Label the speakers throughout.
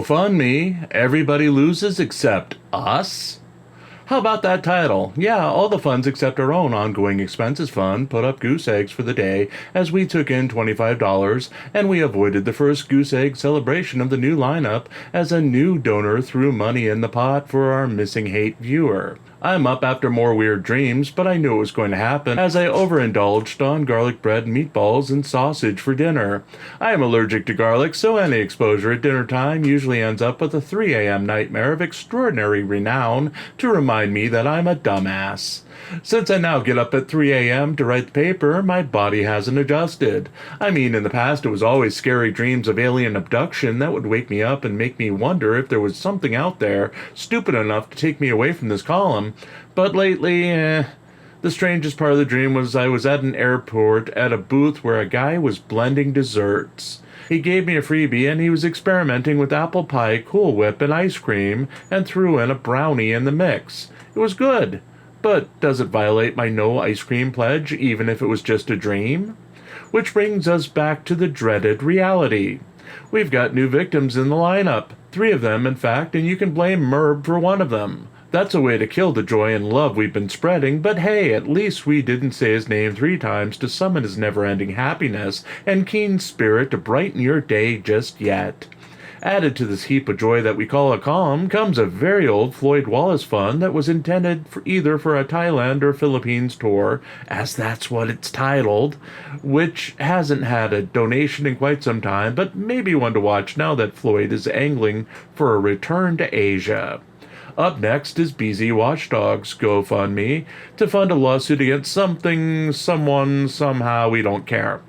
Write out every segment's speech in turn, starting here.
Speaker 1: GoFundMe, everybody loses except us? How about that title? Yeah, all the funds except our own ongoing expenses fund put up goose eggs for the day as we took in $25 and we avoided the first goose egg celebration of the new lineup as a new donor threw money in the pot for our missing hate viewer. I'm up after more weird dreams, but I knew it was going to happen as I overindulged on garlic bread, meatballs, and sausage for dinner. I am allergic to garlic, so any exposure at dinner time usually ends up with a 3 a.m. nightmare of extraordinary renown to remind me that I'm a dumbass. Since I now get up at 3 a.m. to write the paper, my body hasn't adjusted. I mean, in the past it was always scary dreams of alien abduction that would wake me up and make me wonder if there was something out there stupid enough to take me away from this column. But lately, the strangest part of the dream was I was at an airport at a booth where a guy was blending desserts. He gave me a freebie and he was experimenting with apple pie, Cool Whip, and ice cream and threw in a brownie in the mix. It was good. But does it violate my no ice cream pledge even if it was just a dream? Which brings us back to the dreaded reality. We've got new victims in the lineup. 3 of them, in fact, and you can blame Merb for one of them. That's a way to kill the joy and love we've been spreading, but hey, at least we didn't say his name 3 times to summon his never-ending happiness and keen spirit to brighten your day just yet. Added to this heap of joy that we call a column comes a very old Floyd Wallace fund that was intended for either for a Thailand or Philippines tour, as that's what it's titled, which hasn't had a donation in quite some time, but maybe one to watch now that Floyd is angling for a return to Asia. Up next is BZ Watchdog's GoFundMe to fund a lawsuit against something, someone, somehow, we don't care.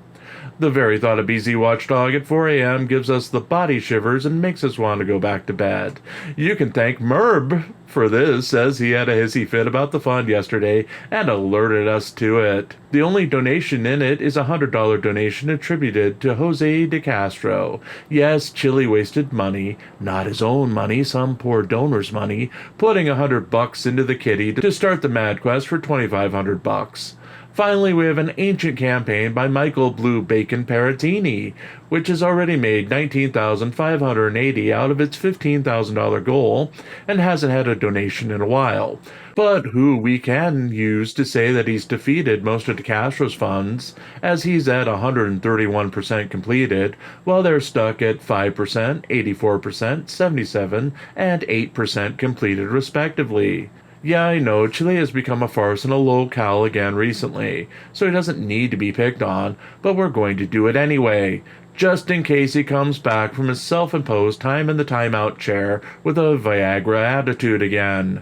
Speaker 1: The very thought of BZ Watchdog at 4 a.m. gives us the body shivers and makes us want to go back to bed. You can thank Merb for this, says he had a hissy fit about the fund yesterday and alerted us to it. The only donation in it is a $100 donation attributed to Jose de Castro. Yes, Chili wasted money, not his own money, some poor donor's money, putting $100 into the kitty to start the Mad Quest for $2,500. Finally, we have an ancient campaign by Michael Blue Bacon Paratini, which has already made $19,580 out of its $15,000 goal and hasn't had a donation in a while, but who we can use to say that he's defeated most of DeCastro's funds, as he's at 131% completed, while they're stuck at 5%, 84%, 77%, and 8% completed respectively. Yeah, I know, Chile has become a farce and a locale again recently, so he doesn't need to be picked on, but we're going to do it anyway, just in case he comes back from his self-imposed time in the timeout chair with a Viagra attitude again.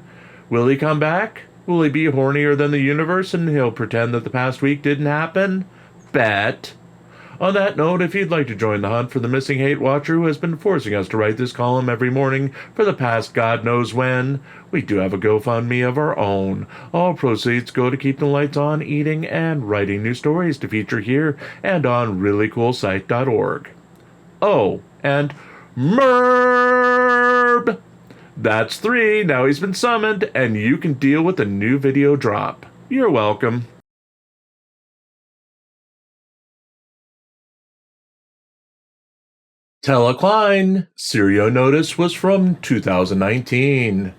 Speaker 1: Will he come back? Will he be hornier than the universe and he'll pretend that the past week didn't happen? Bet. On that note, if you'd like to join the hunt for the missing hate watcher who has been forcing us to write this column every morning for the past God knows when, we do have a GoFundMe of our own. All proceeds go to keep the lights on, eating, and writing new stories to feature here and on ReallyCoolSite.org. Oh, and Merb! That's 3, now he's been summoned, and you can deal with a new video drop. You're welcome. Tella Klein, Serial Notice was from 2019.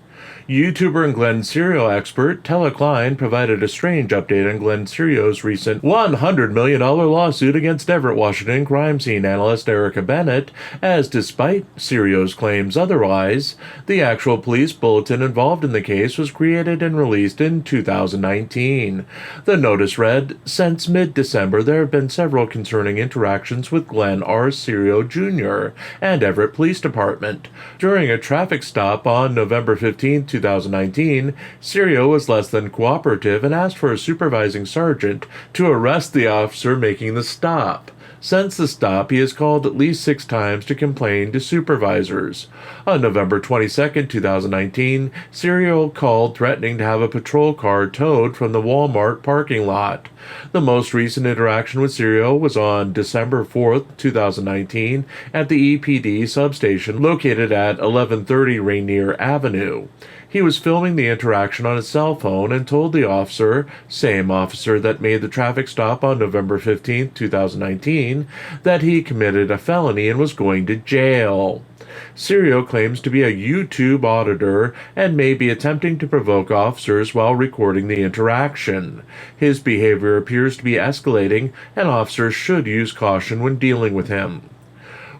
Speaker 1: YouTuber and Glenn Serial expert Tella Klein provided a strange update on Glenn Serial's recent $100 million lawsuit against Everett, Washington crime scene analyst Erica Bennett, as despite Serial's claims otherwise, the actual police bulletin involved in the case was created and released in 2019. The notice read, "Since mid-December, there have been several concerning interactions with Glenn R. Serial Jr. and Everett Police Department. During a traffic stop on November 15, 2019, Serial was less than cooperative and asked for a supervising sergeant to arrest the officer making the stop. Since the stop, he has called at least 6 times to complain to supervisors. On November 22, 2019, Serial called threatening to have a patrol car towed from the Walmart parking lot. The most recent interaction with Serial was on December 4, 2019, at the EPD substation located at 1130 Rainier Avenue. He was filming the interaction on his cell phone and told the officer, same officer that made the traffic stop on November 15, 2019, that he committed a felony and was going to jail. Sirio claims to be a YouTube auditor and may be attempting to provoke officers while recording the interaction. His behavior appears to be escalating, and officers should use caution when dealing with him.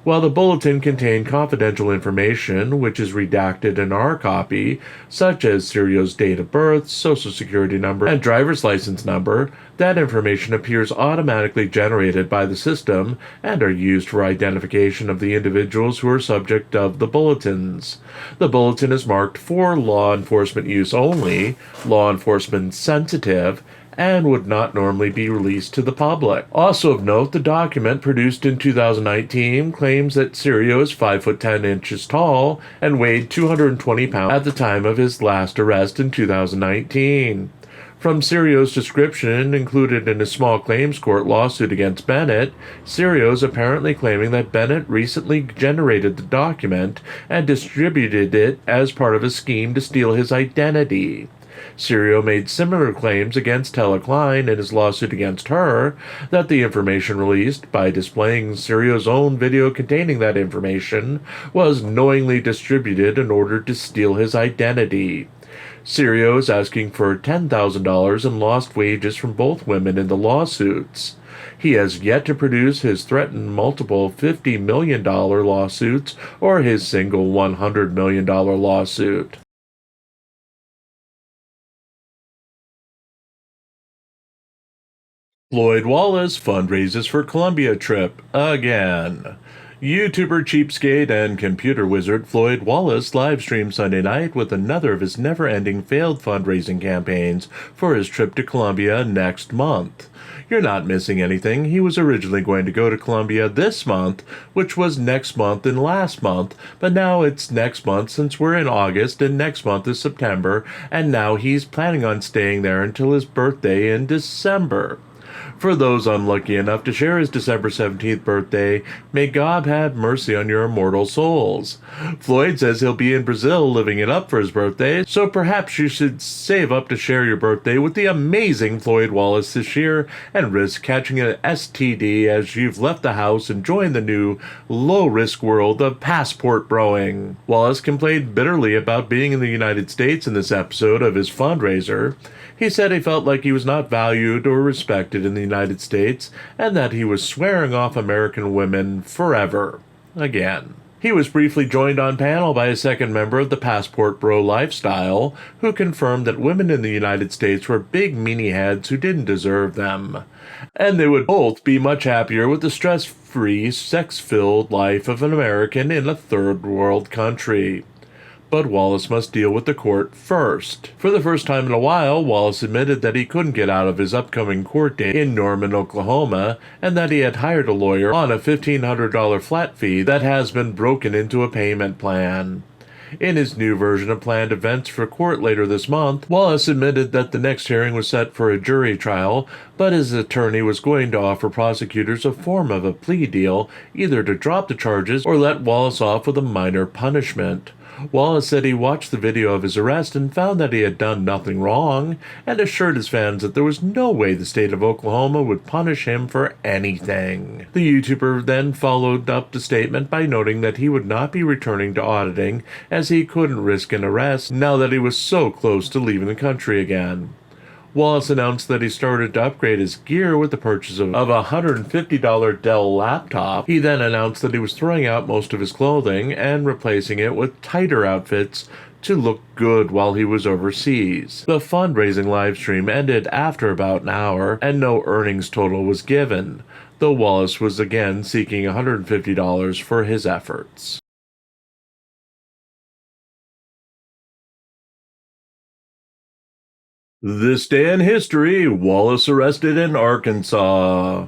Speaker 1: While the bulletin contained confidential information, which is redacted in our copy, such as Sirio's date of birth, social security number, and driver's license number, that information appears automatically generated by the system and are used for identification of the individuals who are subject of the bulletins. The bulletin is marked for law enforcement use only, law enforcement sensitive, and would not normally be released to the public. Also of note, the document produced in 2019 claims that Sirio is 5 foot 10 inches tall and weighed 220 pounds at the time of his last arrest in 2019. From Sirio's description included in a small claims court lawsuit against Bennett, Sirio is apparently claiming that Bennett recently generated the document and distributed it as part of a scheme to steal his identity. Sirio made similar claims against Tella Klein in his lawsuit against her, that the information released by displaying Sirio's own video containing that information was knowingly distributed in order to steal his identity. Sirio is asking for $10,000 in lost wages from both women in the lawsuits. He has yet to produce his threatened multiple $50 million lawsuits or his single $100 million lawsuit. Floyd Wallace fundraises for Colombia trip again. YouTuber cheapskate and computer wizard Floyd Wallace livestreamed Sunday night with another of his never-ending failed fundraising campaigns for his trip to Colombia next month. You're not missing anything. He was originally going to go to Colombia this month, which was next month and last month, but now it's next month since we're in August and next month is September, and now he's planning on staying there until his birthday in December. For those unlucky enough to share his December 17th birthday, may God have mercy on your immortal souls. Floyd says he'll be in Brazil living it up for his birthday, so perhaps you should save up to share your birthday with the amazing Floyd Wallace this year and risk catching an STD as you've left the house and joined the new, low-risk world of passport broing. Wallace complained bitterly about being in the United States in this episode of his fundraiser. He said he felt like he was not valued or respected in the United States and that he was swearing off American women forever. Again. He was briefly joined on panel by a second member of the Passport Bro lifestyle, who confirmed that women in the United States were big meanie-heads who didn't deserve them, and they would both be much happier with the stress-free, sex-filled life of an American in a third-world country. But Wallace must deal with the court first. For the first time in a while, Wallace admitted that he couldn't get out of his upcoming court date in Norman, Oklahoma, and that he had hired a lawyer on a $1,500 flat fee that has been broken into a payment plan. In his new version of planned events for court later this month, Wallace admitted that the next hearing was set for a jury trial, but his attorney was going to offer prosecutors a form of a plea deal, either to drop the charges or let Wallace off with a minor punishment. Wallace said he watched the video of his arrest and found that he had done nothing wrong, and assured his fans that there was no way the state of Oklahoma would punish him for anything. The YouTuber then followed up the statement by noting that he would not be returning to auditing, as he couldn't risk an arrest now that he was so close to leaving the country again. Wallace announced that he started to upgrade his gear with the purchase of a $150 Dell laptop. He then announced that he was throwing out most of his clothing and replacing it with tighter outfits to look good while he was overseas. The fundraising livestream ended after about an hour, and no earnings total was given, though Wallace was again seeking $150 for his efforts. This day in history, Wallace arrested in Arkansas.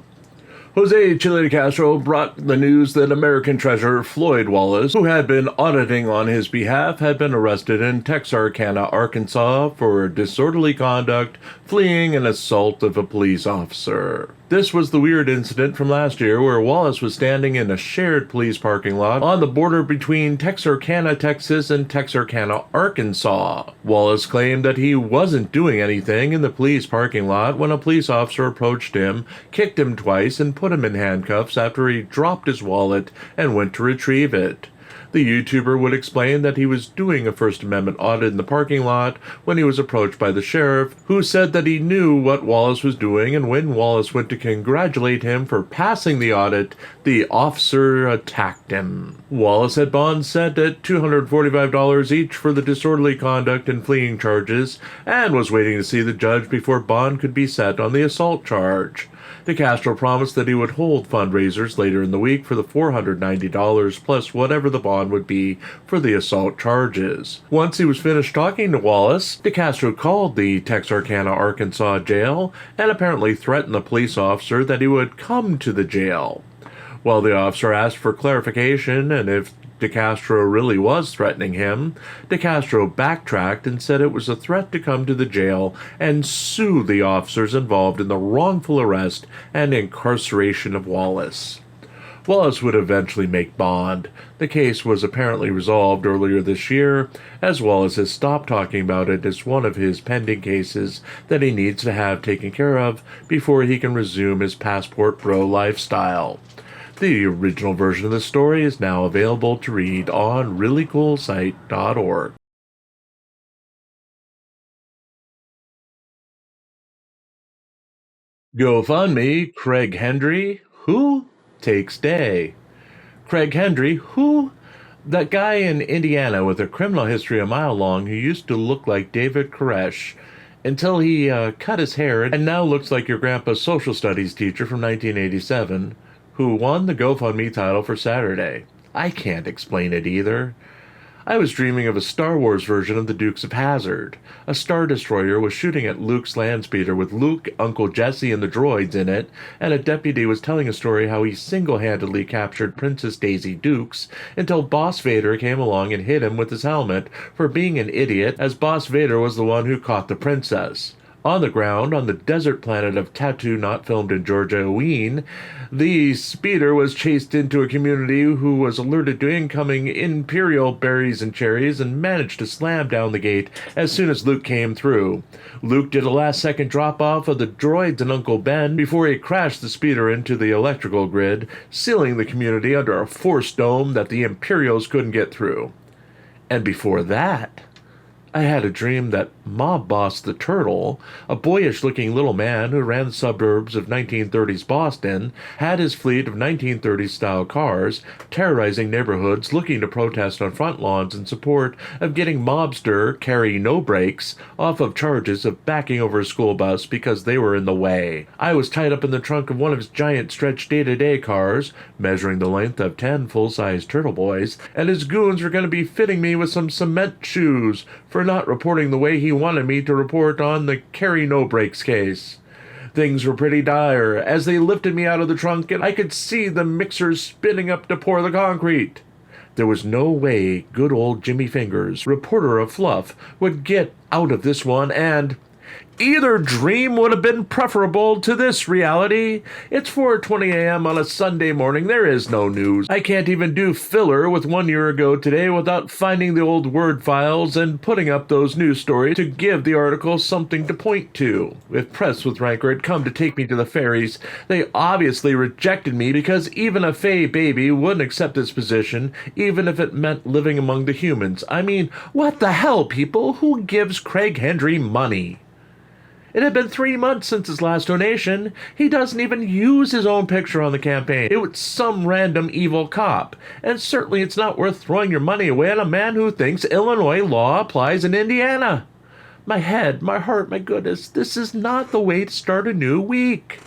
Speaker 1: Jose Chile Castro brought the news that American treasurer Floyd Wallace, who had been auditing on his behalf, had been arrested in Texarkana, Arkansas for disorderly conduct, fleeing an assault of a police officer. This was the weird incident from last year where Wallace was standing in a shared police parking lot on the border between Texarkana, Texas and Texarkana, Arkansas. Wallace claimed that he wasn't doing anything in the police parking lot when a police officer approached him, kicked him twice, and put him in handcuffs after he dropped his wallet and went to retrieve it. The YouTuber would explain that he was doing a First Amendment audit in the parking lot when he was approached by the sheriff, who said that he knew what Wallace was doing, and when Wallace went to congratulate him for passing the audit, the officer attacked him. Wallace had bonds set at $245 each for the disorderly conduct and fleeing charges, and was waiting to see the judge before bond could be set on the assault charge. DeCastro promised that he would hold fundraisers later in the week for the $490 plus whatever the bond would be for the assault charges. Once he was finished talking to Wallace, DeCastro called the Texarkana, Arkansas jail and apparently threatened the police officer that he would come to the jail. While the officer asked for clarification and if DeCastro really was threatening him, DeCastro backtracked and said it was a threat to come to the jail and sue the officers involved in the wrongful arrest and incarceration of Wallace. Wallace would eventually make bond. The case was apparently resolved earlier this year, as Wallace has stopped talking about it as one of his pending cases that he needs to have taken care of before he can resume his passport bro lifestyle. The original version of the story is now available to read on ReallyCoolSite.org. GoFundMe, Craig Hendry, who takes day. Craig Hendry, who? That guy in Indiana with a criminal history a mile long who used to look like David Koresh until he cut his hair and now looks like your grandpa's social studies teacher from 1987, who won the GoFundMe title for Saturday. I can't explain it either. I was dreaming of a Star Wars version of the Dukes of Hazzard. A Star Destroyer was shooting at Luke's landspeeder with Luke, Uncle Jesse, and the droids in it, and a deputy was telling a story how he single-handedly captured Princess Daisy Dukes until Boss Vader came along and hit him with his helmet for being an idiot, as Boss Vader was the one who caught the princess. On the ground, on the desert planet of Tatoo, not filmed in Georgia, Ween, the speeder was chased into a community who was alerted to incoming Imperial berries and cherries and managed to slam down the gate as soon as Luke came through. Luke did a last-second drop-off of the droids and Uncle Ben before he crashed the speeder into the electrical grid, sealing the community under a force dome that the Imperials couldn't get through. And before that, I had a dream that Mob Boss the Turtle, a boyish-looking little man who ran the suburbs of 1930s Boston, had his fleet of 1930s-style cars terrorizing neighborhoods looking to protest on front lawns in support of getting mobster Carrie No Brakes off of charges of backing over a school bus because they were in the way. I was tied up in the trunk of one of his giant stretch day-to-day cars, measuring the length of 10 full-size Turtle Boys, and his goons were going to be fitting me with some cement shoes for not reporting the way he wanted me to report on the Carrie No Brakes case. Things were pretty dire as they lifted me out of the trunk and I could see the mixers spinning up to pour the concrete. There was no way good old Jimmy Fingers, reporter of Fluff, would get out of this one, and either dream would have been preferable to this reality. It's 4:20 a.m. on a Sunday morning. There is no news. I can't even do filler with 1 year ago today without finding the old Word files and putting up those news stories to give the article something to point to. If Press with Ranker had come to take me to the fairies, they obviously rejected me because even a fey baby wouldn't accept this position, even if it meant living among the humans. I mean, what the hell, people? Who gives Craig Hendry money? It had been 3 months since his last donation. He doesn't even use his own picture on the campaign. It was some random evil cop. And certainly it's not worth throwing your money away on a man who thinks Illinois law applies in Indiana. My head, my heart, my goodness, this is not the way to start a new week.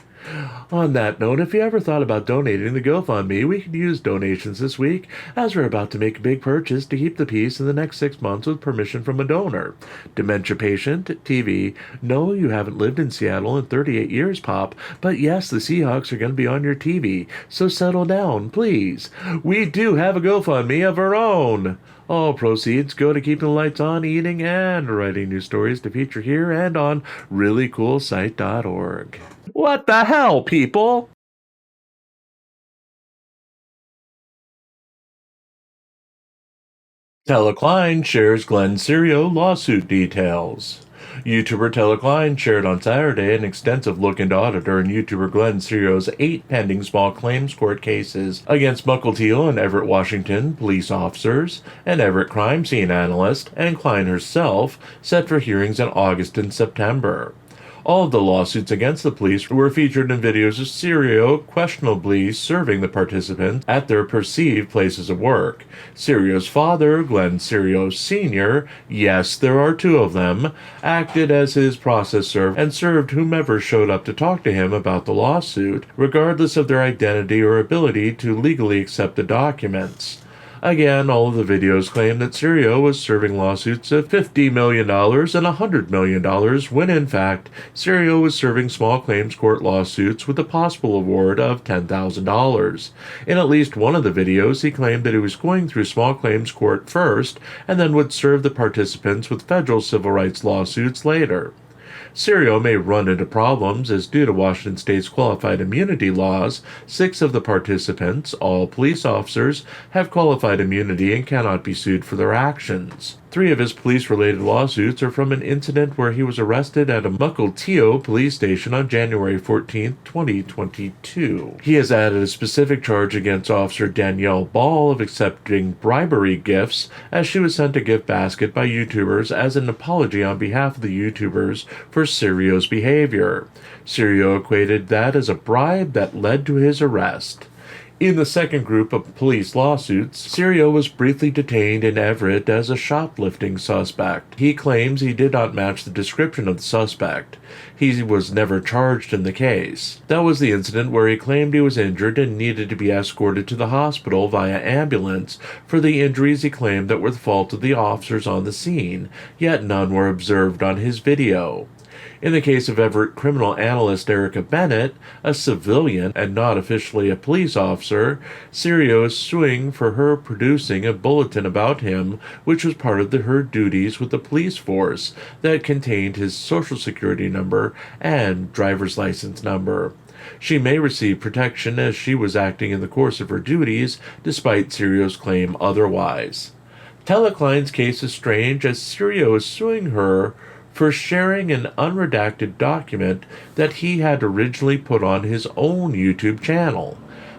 Speaker 1: On that note, if you ever thought about donating to GoFundMe, we could use donations this week, as we're about to make a big purchase to keep the peace in the next 6 months with permission from a donor. Dementia patient, TV. No, you haven't lived in Seattle in 38 years, Pop, but yes, the Seahawks are going to be on your TV, so settle down, please. We do have a GoFundMe of our own. All proceeds go to keeping the lights on, eating, and writing new stories to feature here and on ReallyCoolSite.org. What the hell, people? Telekline shares Glenn Serio lawsuit details. YouTuber Telecline shared on Saturday an extensive look into auditor and YouTuber Glenn Serio's 8 pending small claims court cases against Mukilteo and Everett, Washington police officers, an Everett crime scene analyst, and Klein herself, set for hearings in August and September. All of the lawsuits against the police were featured in videos of Serio questionably serving the participants at their perceived places of work. Serio's father, Glenn Serio Sr., yes, there are 2 of them, acted as his process server and served whomever showed up to talk to him about the lawsuit, regardless of their identity or ability to legally accept the documents. Again, all of the videos claim that Serio was serving lawsuits of $50 million and $100 million, when in fact, Serio was serving small claims court lawsuits with a possible award of $10,000. In at least one of the videos, he claimed that he was going through small claims court first and then would serve the participants with federal civil rights lawsuits later. Serio may run into problems as due to Washington state's qualified immunity laws, 6 of the participants, all police officers, have qualified immunity and cannot be sued for their actions. 3 of his police-related lawsuits are from an incident where he was arrested at a Mukilteo police station on January 14, 2022. He has added a specific charge against Officer Danielle Ball of accepting bribery gifts as she was sent a gift basket by YouTubers as an apology on behalf of the YouTubers for Serio's behavior. Serio equated that as a bribe that led to his arrest. In the second group of police lawsuits, Serio was briefly detained in Everett as a shoplifting suspect. He claims he did not match the description of the suspect. He was never charged in the case. That was the incident where he claimed he was injured and needed to be escorted to the hospital via ambulance for the injuries he claimed that were the fault of the officers on the scene, yet none were observed on his video. In the case of Everett criminal analyst Erica Bennett, a civilian and not officially a police officer, Serio is suing for her producing a bulletin about him, which was part of her duties with the police force, that contained his social security number and driver's license number. She may receive protection as she was acting in the course of her duties, despite Serio's claim otherwise. Telecline's case is strange as Serio is suing her for sharing an unredacted document that he had originally put on his own YouTube channel.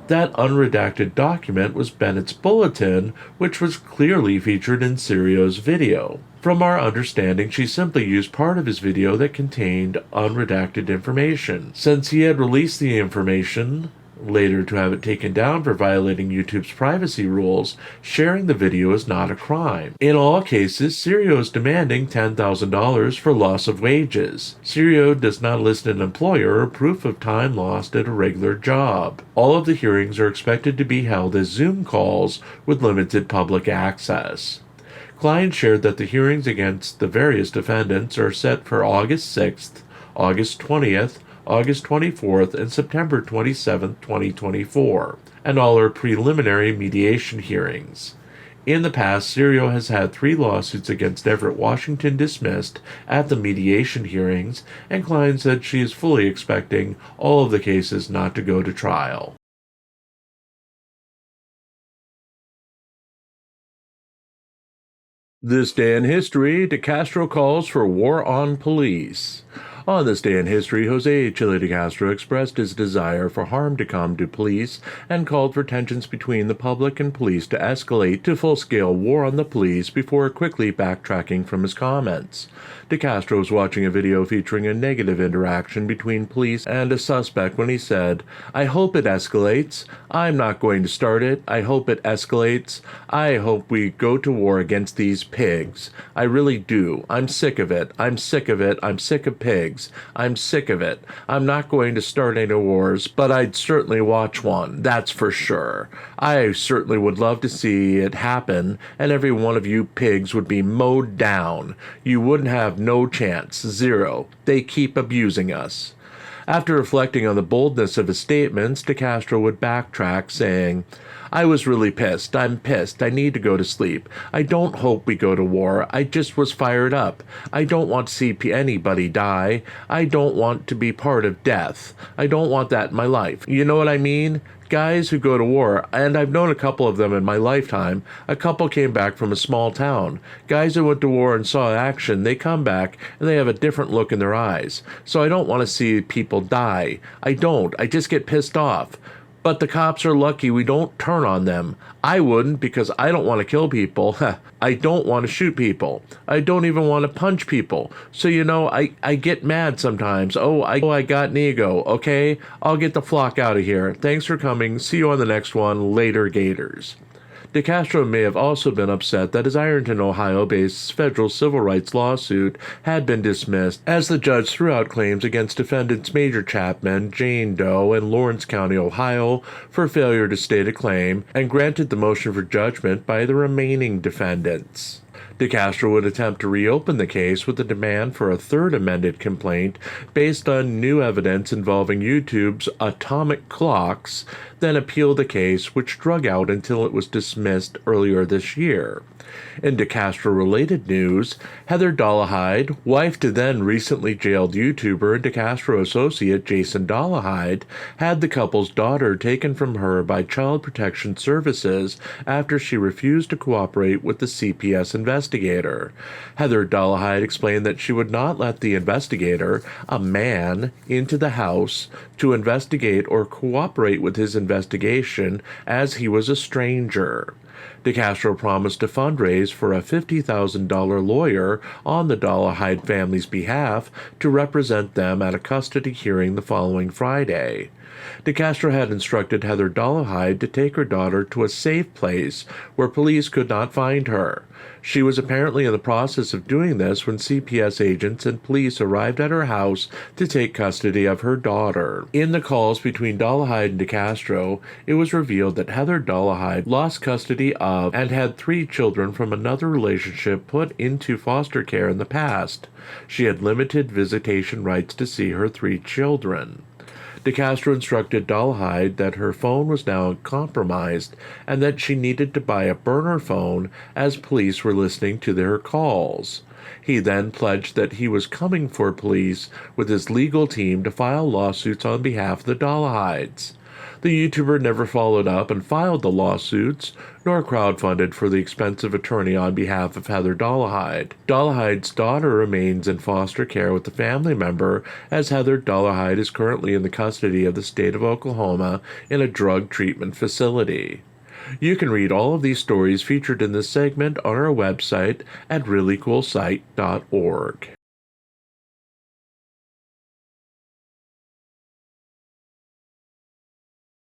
Speaker 1: That unredacted document was Bennett's bulletin, which was clearly featured in Serio's video. From our understanding, she simply used part of his video that contained unredacted information. Since he had released the information, later to have it taken down for violating YouTube's privacy rules, sharing the video is not a crime. In all cases, Serio is demanding $10,000 for loss of wages. Serio does not list an employer or proof of time lost at a regular job. All of the hearings are expected to be held as Zoom calls with limited public access. Klein shared that the hearings against the various defendants are set for August 6th, August 20th, August 24th, and September 27th, 2024, and all are preliminary mediation hearings. In the past, Serio has had 3 lawsuits against Everett, Washington dismissed at the mediation hearings, and Klein said she is fully expecting all of the cases not to go to trial. This day in history, De Castro calls for war on police. On this day in history, Jose Chile de Castro expressed his desire for harm to come to police and called for tensions between the public and police to escalate to full-scale war on the police before quickly backtracking from his comments. De Castro was watching a video featuring a negative interaction between police and a suspect when he said, "I hope it escalates. I'm not going to start it. I hope it escalates. I hope we go to war against these pigs. I really do. I'm sick of it. I'm sick of it. I'm sick of pigs. I'm sick of it. I'm not going to start any wars, but I'd certainly watch one. That's for sure. I certainly would love to see it happen, and every one of you pigs would be mowed down. You wouldn't have no chance. Zero. They keep abusing us." After reflecting on the boldness of his statements, De Castro would backtrack, saying, "I was really pissed. I'm pissed. I need to go to sleep. I don't hope we go to war. I just was fired up. I don't want to see anybody die. I don't want to be part of death. I don't want that in my life. You know what I mean? Guys who go to war, and I've known a couple of them in my lifetime. A couple came back from a small town. Guys who went to war and saw action, they come back and they have a different look in their eyes. So I don't want to see people die. I don't. I just get pissed off. But the cops are lucky we don't turn on them. I wouldn't, because I don't want to kill people. I don't want to shoot people. I don't even want to punch people. So, I get mad sometimes. I got an ego. Okay, I'll get the flock out of here. Thanks for coming. See you on the next one. Later, Gators. DeCastro may have also been upset that his Ironton, Ohio-based federal civil rights lawsuit had been dismissed, as the judge threw out claims against defendants Major Chapman, Jane Doe, and Lawrence County, Ohio, for failure to state a claim, and granted the motion for judgment by the remaining defendants. DeCastro would attempt to reopen the case with a demand for a third amended complaint based on new evidence involving YouTube's atomic clocks, then appeal the case, which drug out until it was dismissed earlier this year. In DeCastro-related news, Heather Dollahide, wife to then recently jailed YouTuber and DeCastro associate Jason Dollahide, had the couple's daughter taken from her by Child Protection Services after she refused to cooperate with the CPS investigator. Heather Dollahide explained that she would not let the investigator, a man, into the house to investigate or cooperate with his investigation, as he was a stranger. DeCastro promised to fundraise for a $50,000 lawyer on the Dollahide family's behalf to represent them at a custody hearing the following Friday. DeCastro had instructed Heather Dollahide to take her daughter to a safe place where police could not find her. She was apparently in the process of doing this when CPS agents and police arrived at her house to take custody of her daughter. In the calls between Dollahide and DeCastro, it was revealed that Heather Dollahide lost custody of and had 3 children from another relationship put into foster care in the past. She had limited visitation rights to see her 3 children. DeCastro instructed Dollahide that her phone was now compromised and that she needed to buy a burner phone as police were listening to their calls. He then pledged that he was coming for police with his legal team to file lawsuits on behalf of the Dollahides. The YouTuber never followed up and filed the lawsuits, nor crowdfunded for the expensive attorney on behalf of Heather Dollahide. Dollahide's daughter remains in foster care with a family member, as Heather Dollahide is currently in the custody of the state of Oklahoma in a drug treatment facility. You can read all of these stories featured in this segment on our website at ReallyCoolSite.org.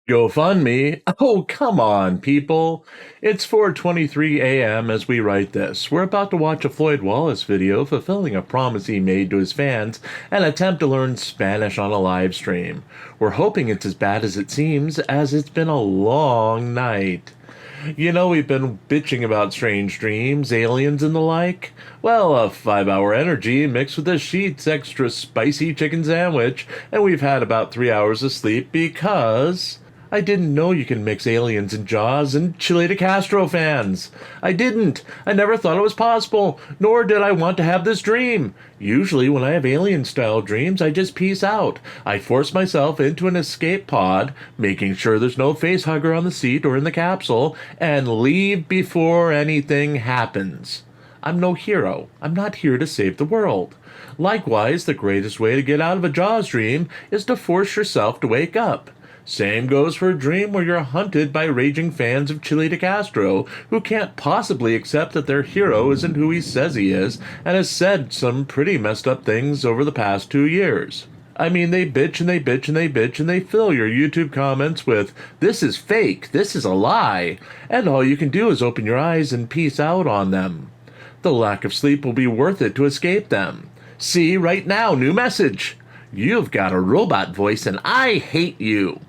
Speaker 1: GoFundMe? Oh, come on, people. It's 4:23 a.m. as we write this. We're about to watch a Floyd Wallace video fulfilling a promise he made to his fans and attempt to learn Spanish on a live stream. We're hoping it's as bad as it seems, as it's been a long night. We've been bitching about strange dreams, aliens, and the like. Well, a 5-hour energy mixed with a Sheetz extra spicy chicken sandwich, and we've had about 3 hours of sleep because I didn't know you can mix aliens and Jaws and Chile de Castro fans. I didn't. I never thought it was possible, nor did I want to have this dream. Usually when I have alien-style dreams, I just peace out. I force myself into an escape pod, making sure there's no facehugger on the seat or in the capsule, and leave before anything happens. I'm no hero. I'm not here to save the world. Likewise, the greatest way to get out of a Jaws dream is to force yourself to wake up. Same goes for a dream where you're hunted by raging fans of Chile de Castro who can't possibly accept that their hero isn't who he says he is and has said some pretty messed up things over the past 2 years. I mean, they bitch and they bitch and they bitch and they fill your YouTube comments with, "This is fake, this is a lie," and all you can do is open your eyes and peace out on them. The lack of sleep will be worth it to escape them. See, right now, new message. You've got a robot voice and I hate you.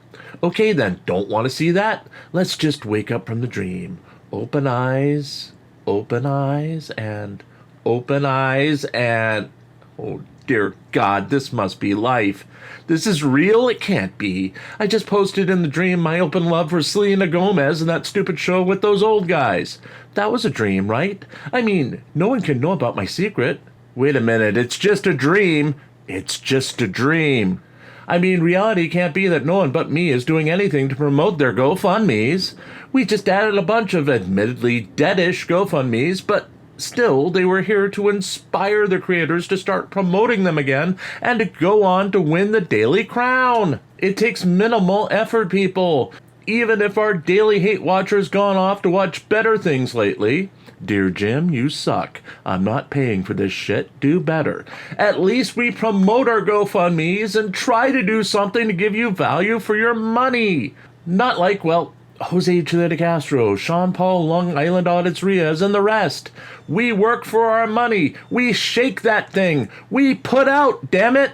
Speaker 1: Okay then, don't want to see that? Let's just wake up from the dream. Open eyes, and open eyes, and oh dear God, this must be life. This is real? It can't be. I just posted in the dream my open love for Selena Gomez and that stupid show with those old guys. That was a dream, right? I mean, no one can know about my secret. Wait a minute, it's just a dream. It's just a dream. I mean, reality can't be that no one but me is doing anything to promote their GoFundMes. We just added a bunch of admittedly deadish GoFundMes, but still, they were here to inspire the creators to start promoting them again and to go on to win the Daily Crown. It takes minimal effort, people. Even if our daily hate watcher's gone off to watch better things lately. Dear Jim, you suck. I'm not paying for this shit. Do better. At least we promote our GoFundMes and try to do something to give you value for your money. Not like, well, Jose Chile de Castro, Sean Paul, Long Island Audits Riaz, and the rest. We work for our money. We shake that thing. We put out, damn it.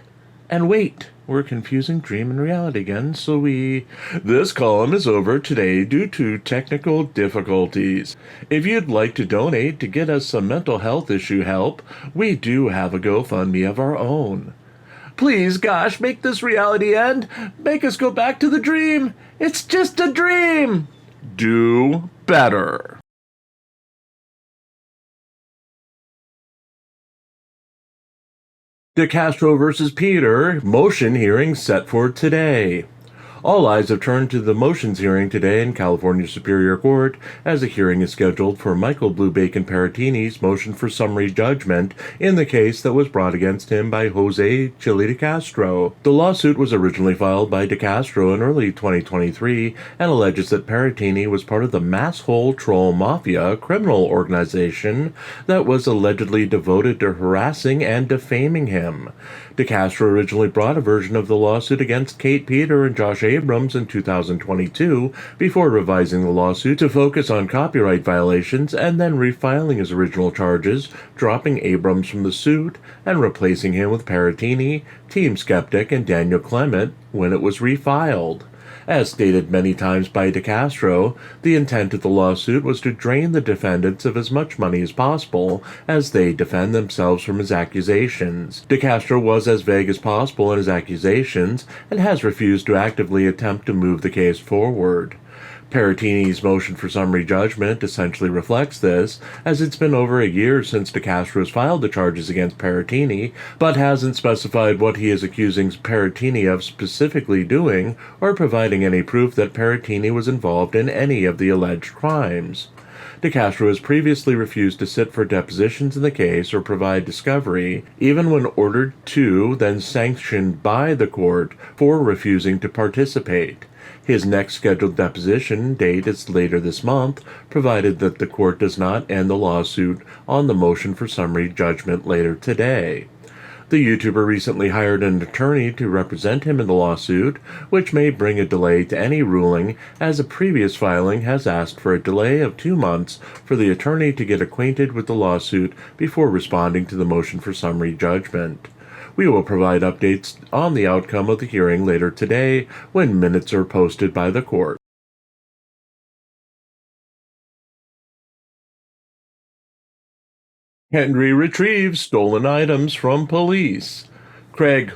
Speaker 1: And wait, we're confusing dream and reality again, so This column is over today due to technical difficulties. If you'd like to donate to get us some mental health issue help, we do have a GoFundMe of our own. Please, gosh, make this reality end. Make us go back to the dream. It's just a dream. Do better. De Castro versus Peter, motion hearing set for today. All eyes have turned to the motions hearing today in California Superior Court as a hearing is scheduled for Michael Blue Bacon Paratini's motion for summary judgment in the case that was brought against him by Jose Chile de Castro. The lawsuit was originally filed by de Castro in early 2023 and alleges that Paratini was part of the Masshole Troll Mafia criminal organization that was allegedly devoted to harassing and defaming him. De Castro originally brought a version of the lawsuit against Kate Peter and Josh Abrams in 2022 before revising the lawsuit to focus on copyright violations and then refiling his original charges, dropping Abrams from the suit and replacing him with Paratini, Team Skeptic, and Daniel Clement when it was refiled. As stated many times by de Castro, the intent of the lawsuit was to drain the defendants of as much money as possible as they defend themselves from his accusations. De Castro was as vague as possible in his accusations and has refused to actively attempt to move the case forward. Paratini's motion for summary judgment essentially reflects this, as it's been over a year since de Castro has filed the charges against Paratini, but hasn't specified what he is accusing Paratini of specifically doing or providing any proof that Paratini was involved in any of the alleged crimes. De Castro has previously refused to sit for depositions in the case or provide discovery, even when ordered to, then sanctioned by the court for refusing to participate. His next scheduled deposition date is later this month, provided that the court does not end the lawsuit on the motion for summary judgment later today. The YouTuber recently hired an attorney to represent him in the lawsuit, which may bring a delay to any ruling, as a previous filing has asked for a delay of 2 months for the attorney to get acquainted with the lawsuit before responding to the motion for summary judgment. We will provide updates on the outcome of the hearing later today when minutes are posted by the court. Henry retrieves stolen items from police. Craig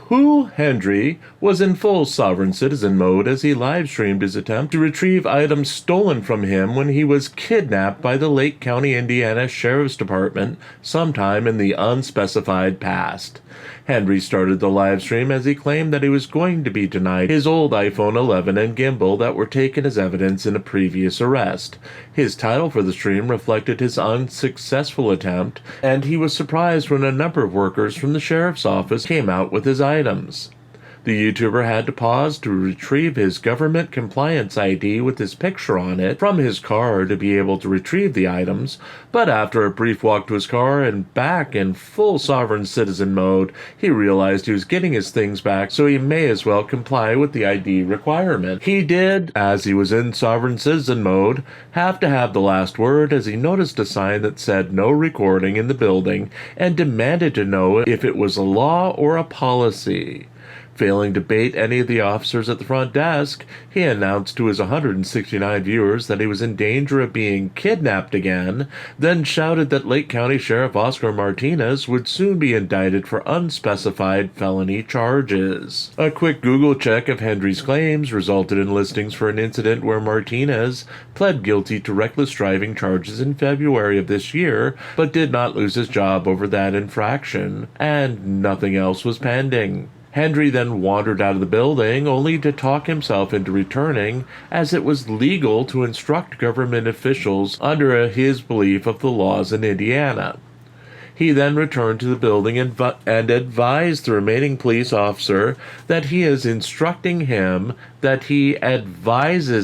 Speaker 1: Hendry was in full sovereign citizen mode as he live-streamed his attempt to retrieve items stolen from him when he was kidnapped by the Lake County, Indiana Sheriff's Department sometime in the unspecified past. Henry started the livestream as he claimed that he was going to be denied his old iPhone 11 and gimbal that were taken as evidence in a previous arrest. His title for the stream reflected his unsuccessful attempt, and he was surprised when a number of workers from the sheriff's office came out with his items. The YouTuber had to pause to retrieve his government compliance ID with his picture on it from his car to be able to retrieve the items, but after a brief walk to his car and back in full sovereign citizen mode, he realized he was getting his things back, so he may as well comply with the ID requirement. He did, as he was in sovereign citizen mode, have to have the last word as he noticed a sign that said no recording in the building and demanded to know if it was a law or a policy. Failing to bait any of the officers at the front desk, he announced to his 169 viewers that he was in danger of being kidnapped again, then shouted that Lake County Sheriff Oscar Martinez would soon be indicted for unspecified felony charges. A quick Google check of Henry's claims resulted in listings for an incident where Martinez pled guilty to reckless driving charges in February of this year, but did not lose his job over that infraction, and nothing else was pending. Henry then wandered out of the building, only to talk himself into returning, as it was legal to instruct government officials under his belief of the laws in Indiana. He then returned to the building and advised the remaining police officer that he advises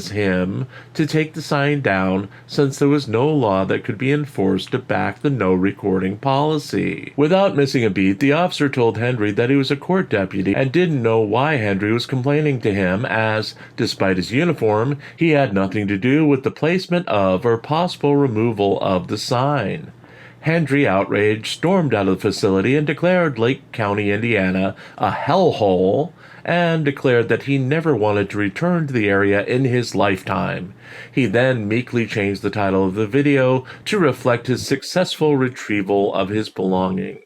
Speaker 1: him to take the sign down, since there was no law that could be enforced to back the no recording policy. Without missing a beat, the officer told Henry that he was a court deputy and didn't know why Henry was complaining to him, as, despite his uniform, he had nothing to do with the placement of or possible removal of the sign. Henry, outraged, stormed out of the facility and declared Lake County, Indiana, a hellhole, and declared that he never wanted to return to the area in his lifetime. He then meekly changed the title of the video to reflect his successful retrieval of his belongings.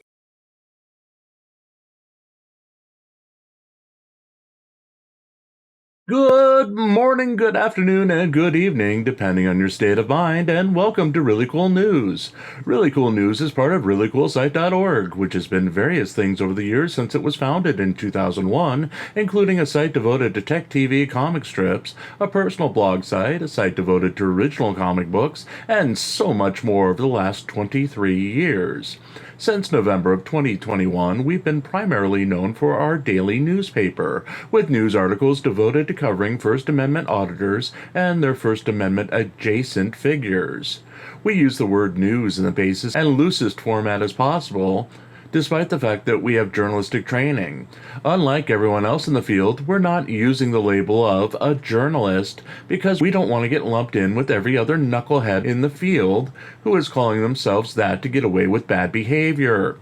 Speaker 1: Good morning, good afternoon, and good evening, depending on your state of mind, and welcome to Really Cool News. Really Cool News is part of ReallyCoolSite.org, which has been various things over the years since it was founded in 2001, including a site devoted to tech TV comic strips, a personal blog site, a site devoted to original comic books, and so much more over the last 23 years. Since November of 2021, we've been primarily known for our daily newspaper, with news articles devoted to covering First Amendment auditors and their First Amendment adjacent figures. We use the word news in the basest and loosest format as possible, despite the fact that we have journalistic training. Unlike everyone else in the field, we're not using the label of a journalist because we don't want to get lumped in with every other knucklehead in the field who is calling themselves that to get away with bad behavior.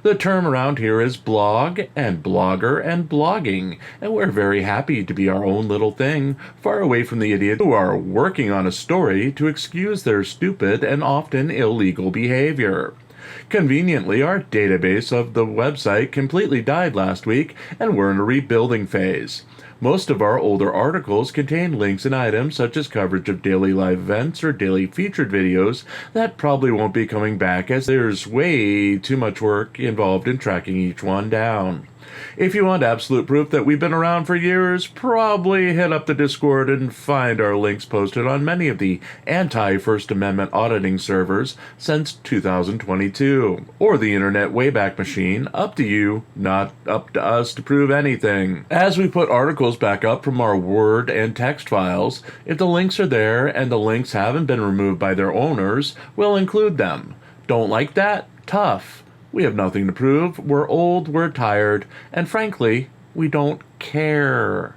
Speaker 1: The term around here is blog and blogger and blogging, and we're very happy to be our own little thing, far away from the idiots who are working on a story to excuse their stupid and often illegal behavior. Conveniently, our database of the website completely died last week, and we're in a rebuilding phase. Most of our older articles contain links and items such as coverage of daily live events or daily featured videos that probably won't be coming back, as there's way too much work involved in tracking each one down. If you want absolute proof that we've been around for years, probably hit up the Discord and find our links posted on many of the anti-First Amendment auditing servers since 2022. Or the Internet Wayback Machine, up to you, not up to us to prove anything. As we put articles back up from our Word and text files, if the links are there and the links haven't been removed by their owners, we'll include them. Don't like that? Tough. We have nothing to prove, we're old, we're tired, and frankly, we don't care.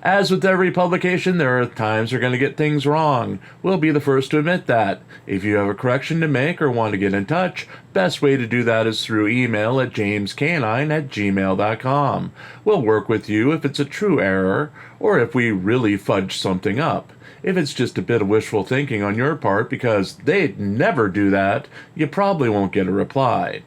Speaker 1: As with every publication, there are times we're going to get things wrong. We'll be the first to admit that. If you have a correction to make or want to get in touch, best way to do that is through email at jamescanine@gmail.com. We'll work with you if it's a true error, or if we really fudge something up. If it's just a bit of wishful thinking on your part because they'd never do that, you probably won't get a reply.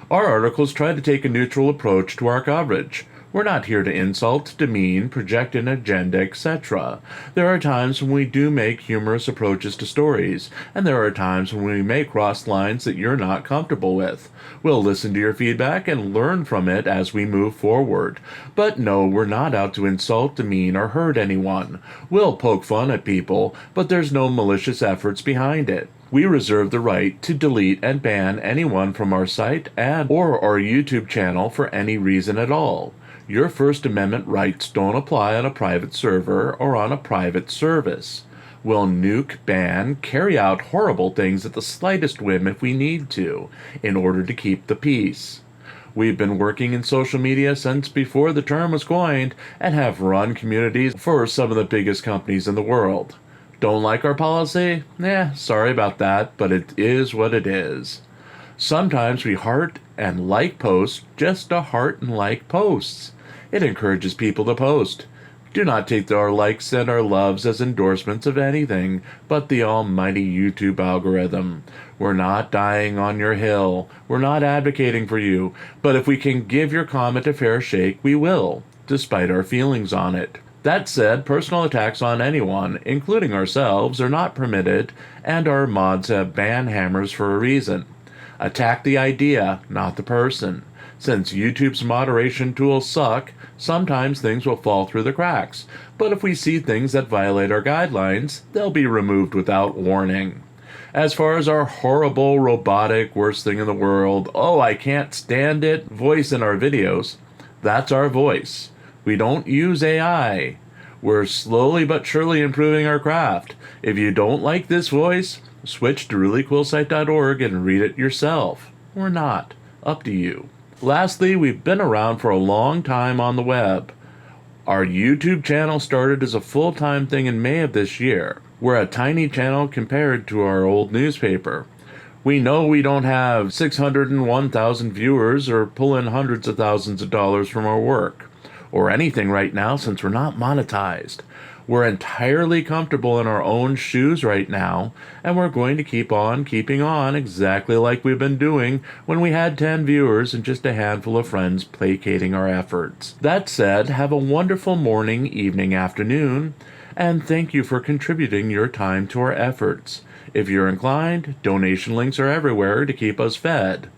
Speaker 1: Our articles try to take a neutral approach to our coverage. We're not here to insult, demean, project an agenda, etc. There are times when we do make humorous approaches to stories, and there are times when we may cross lines that you're not comfortable with. We'll listen to your feedback and learn from it as we move forward. But no, we're not out to insult, demean, or hurt anyone. We'll poke fun at people, but there's no malicious efforts behind it. We reserve the right to delete and ban anyone from our site or our YouTube channel for any reason at all. Your First Amendment rights don't apply on a private server or on a private service. We'll nuke, ban, carry out horrible things at the slightest whim if we need to, in order to keep the peace. We've been working in social media since before the term was coined and have run communities for some of the biggest companies in the world. Don't like our policy? Sorry about that, but it is what it is. Sometimes we heart and like posts just to heart and like posts. It encourages people to post. Do not take our likes and our loves as endorsements of anything but the almighty YouTube algorithm. We're not dying on your hill. We're not advocating for you. But if we can give your comment a fair shake, we will, despite our feelings on it. That said, personal attacks on anyone, including ourselves, are not permitted, and our mods have ban hammers for a reason. Attack the idea, not the person. Since YouTube's moderation tools suck, sometimes things will fall through the cracks, but if we see things that violate our guidelines, they'll be removed without warning. As far as our horrible, robotic, worst thing in the world, oh, I can't stand it, voice in our videos, that's our voice. We don't use AI. We're slowly but surely improving our craft. If you don't like this voice, switch to ReallyCoolSite.org and read it yourself. Or not. Up to you. Lastly, we've been around for a long time on the web. Our YouTube channel started as a full-time thing in May of this year. We're a tiny channel compared to our old newspaper. We know we don't have 601,000 viewers or pull in hundreds of thousands of dollars from our work, or anything right now since we're not monetized. We're entirely comfortable in our own shoes right now, and we're going to keep on keeping on exactly like we've been doing when we had 10 viewers and just a handful of friends placating our efforts. That said, have a wonderful morning, evening, afternoon, and thank you for contributing your time to our efforts. If you're inclined, donation links are everywhere to keep us fed.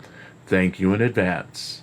Speaker 1: Thank you in advance.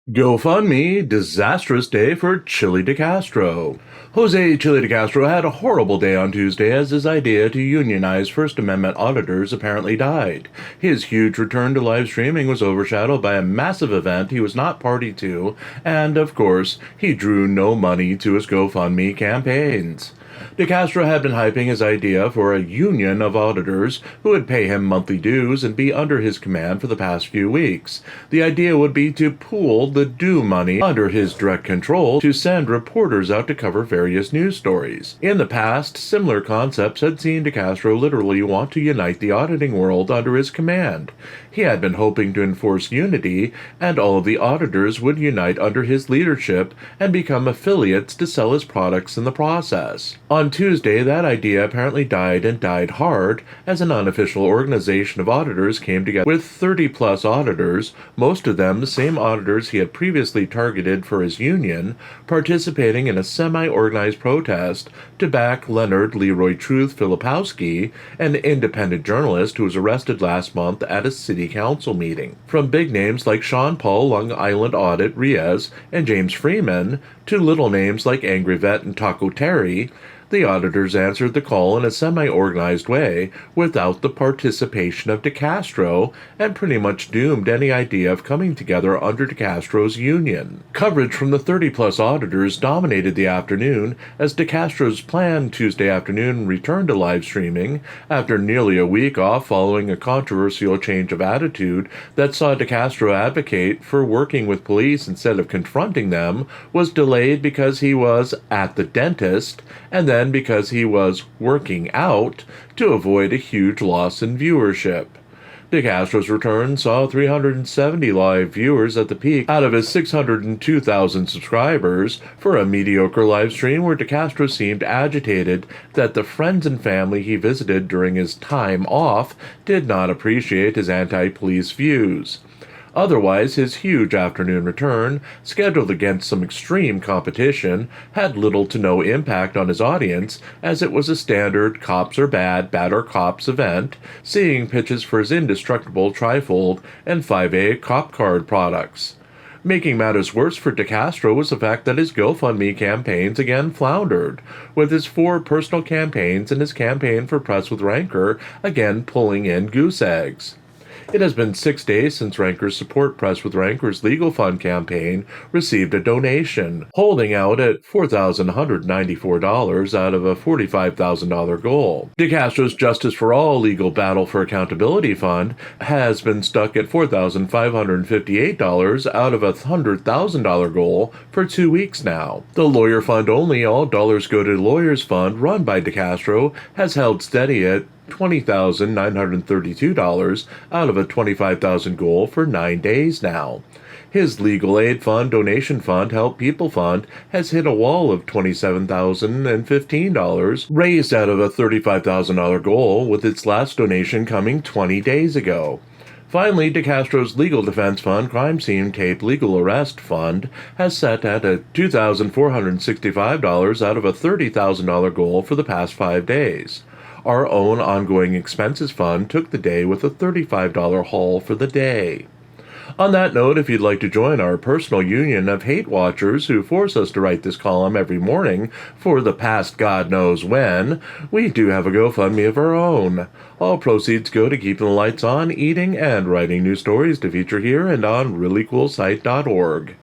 Speaker 1: GoFundMe, disastrous day for Chili DeCastro. Jose Chili DeCastro had a horrible day on Tuesday as his idea to unionize First Amendment auditors apparently died. His huge return to live streaming was overshadowed by a massive event he was not party to, and, of course, he drew no money to his GoFundMe campaigns. DeCastro had been hyping his idea for a union of auditors who would pay him monthly dues and be under his command for the past few weeks. The idea would be to pool the due money under his direct control to send reporters out to cover various news stories. In the past, similar concepts had seen DeCastro literally want to unite the auditing world under his command. He had been hoping to enforce unity, and all of the auditors would unite under his leadership and become affiliates to sell his products in the process. On Tuesday, that idea apparently died, and died hard, as an unofficial organization of auditors came together with 30-plus auditors, most of them the same auditors he had previously targeted for his union, participating in a semi-organized protest to back Leonard Leroy Truth Filipowski, an independent journalist who was arrested last month at a city council meeting. From big names like Sean Paul, Long Island Audit, Riaz, and James Freeman, to little names like Angry Vet and Taco Terry, the auditors answered the call in a semi-organized way without the participation of DeCastro, and pretty much doomed any idea of coming together under DeCastro's union. Coverage from the 30-plus auditors dominated the afternoon as DeCastro's planned Tuesday afternoon return to live streaming, after nearly a week off following a controversial change of attitude that saw DeCastro advocate for working with police instead of confronting them, was delayed because he was at the dentist, and then because he was working out to avoid a huge loss in viewership. DeCastro's return saw 370 live viewers at the peak out of his 602,000 subscribers for a mediocre live stream where DeCastro seemed agitated that the friends and family he visited during his time off did not appreciate his anti-police views. Otherwise, his huge afternoon return, scheduled against some extreme competition, had little to no impact on his audience, as it was a standard cops are bad, bad are cops event, seeing pitches for his indestructible trifold and 5A cop card products. Making matters worse for DeCastro was the fact that his GoFundMe campaigns again floundered, with his 4 personal campaigns and his campaign for Press with Rancor again pulling in goose eggs. It has been 6 days since Rancor's Support Press with Rancor's legal fund campaign received a donation, holding out at $4,194 out of a $45,000 goal. DeCastro's Justice for All Legal Battle for Accountability Fund has been stuck at $4,558 out of a $100,000 goal for 2 weeks now. The Lawyer Fund Only All Dollars Go to Lawyers Fund, run by DeCastro, has held steady at $20,932 out of a $25,000 goal for 9 days now. His Legal Aid Fund Donation Fund Help People Fund has hit a wall of $27,015 raised out of a $35,000 goal, with its last donation coming 20 days ago. Finally, DeCastro's Legal Defense Fund Crime Scene Tape Legal Arrest Fund has set at a $2,465 out of a $30,000 goal for the past 5 days. Our own ongoing expenses fund took the day with a $35 haul for the day. On that note, if you'd like to join our personal union of hate watchers who force us to write this column every morning for the past God knows when, we do have a GoFundMe of our own. All proceeds go to keeping the lights on, eating, and writing new stories to feature here and on ReallyCoolSite.org.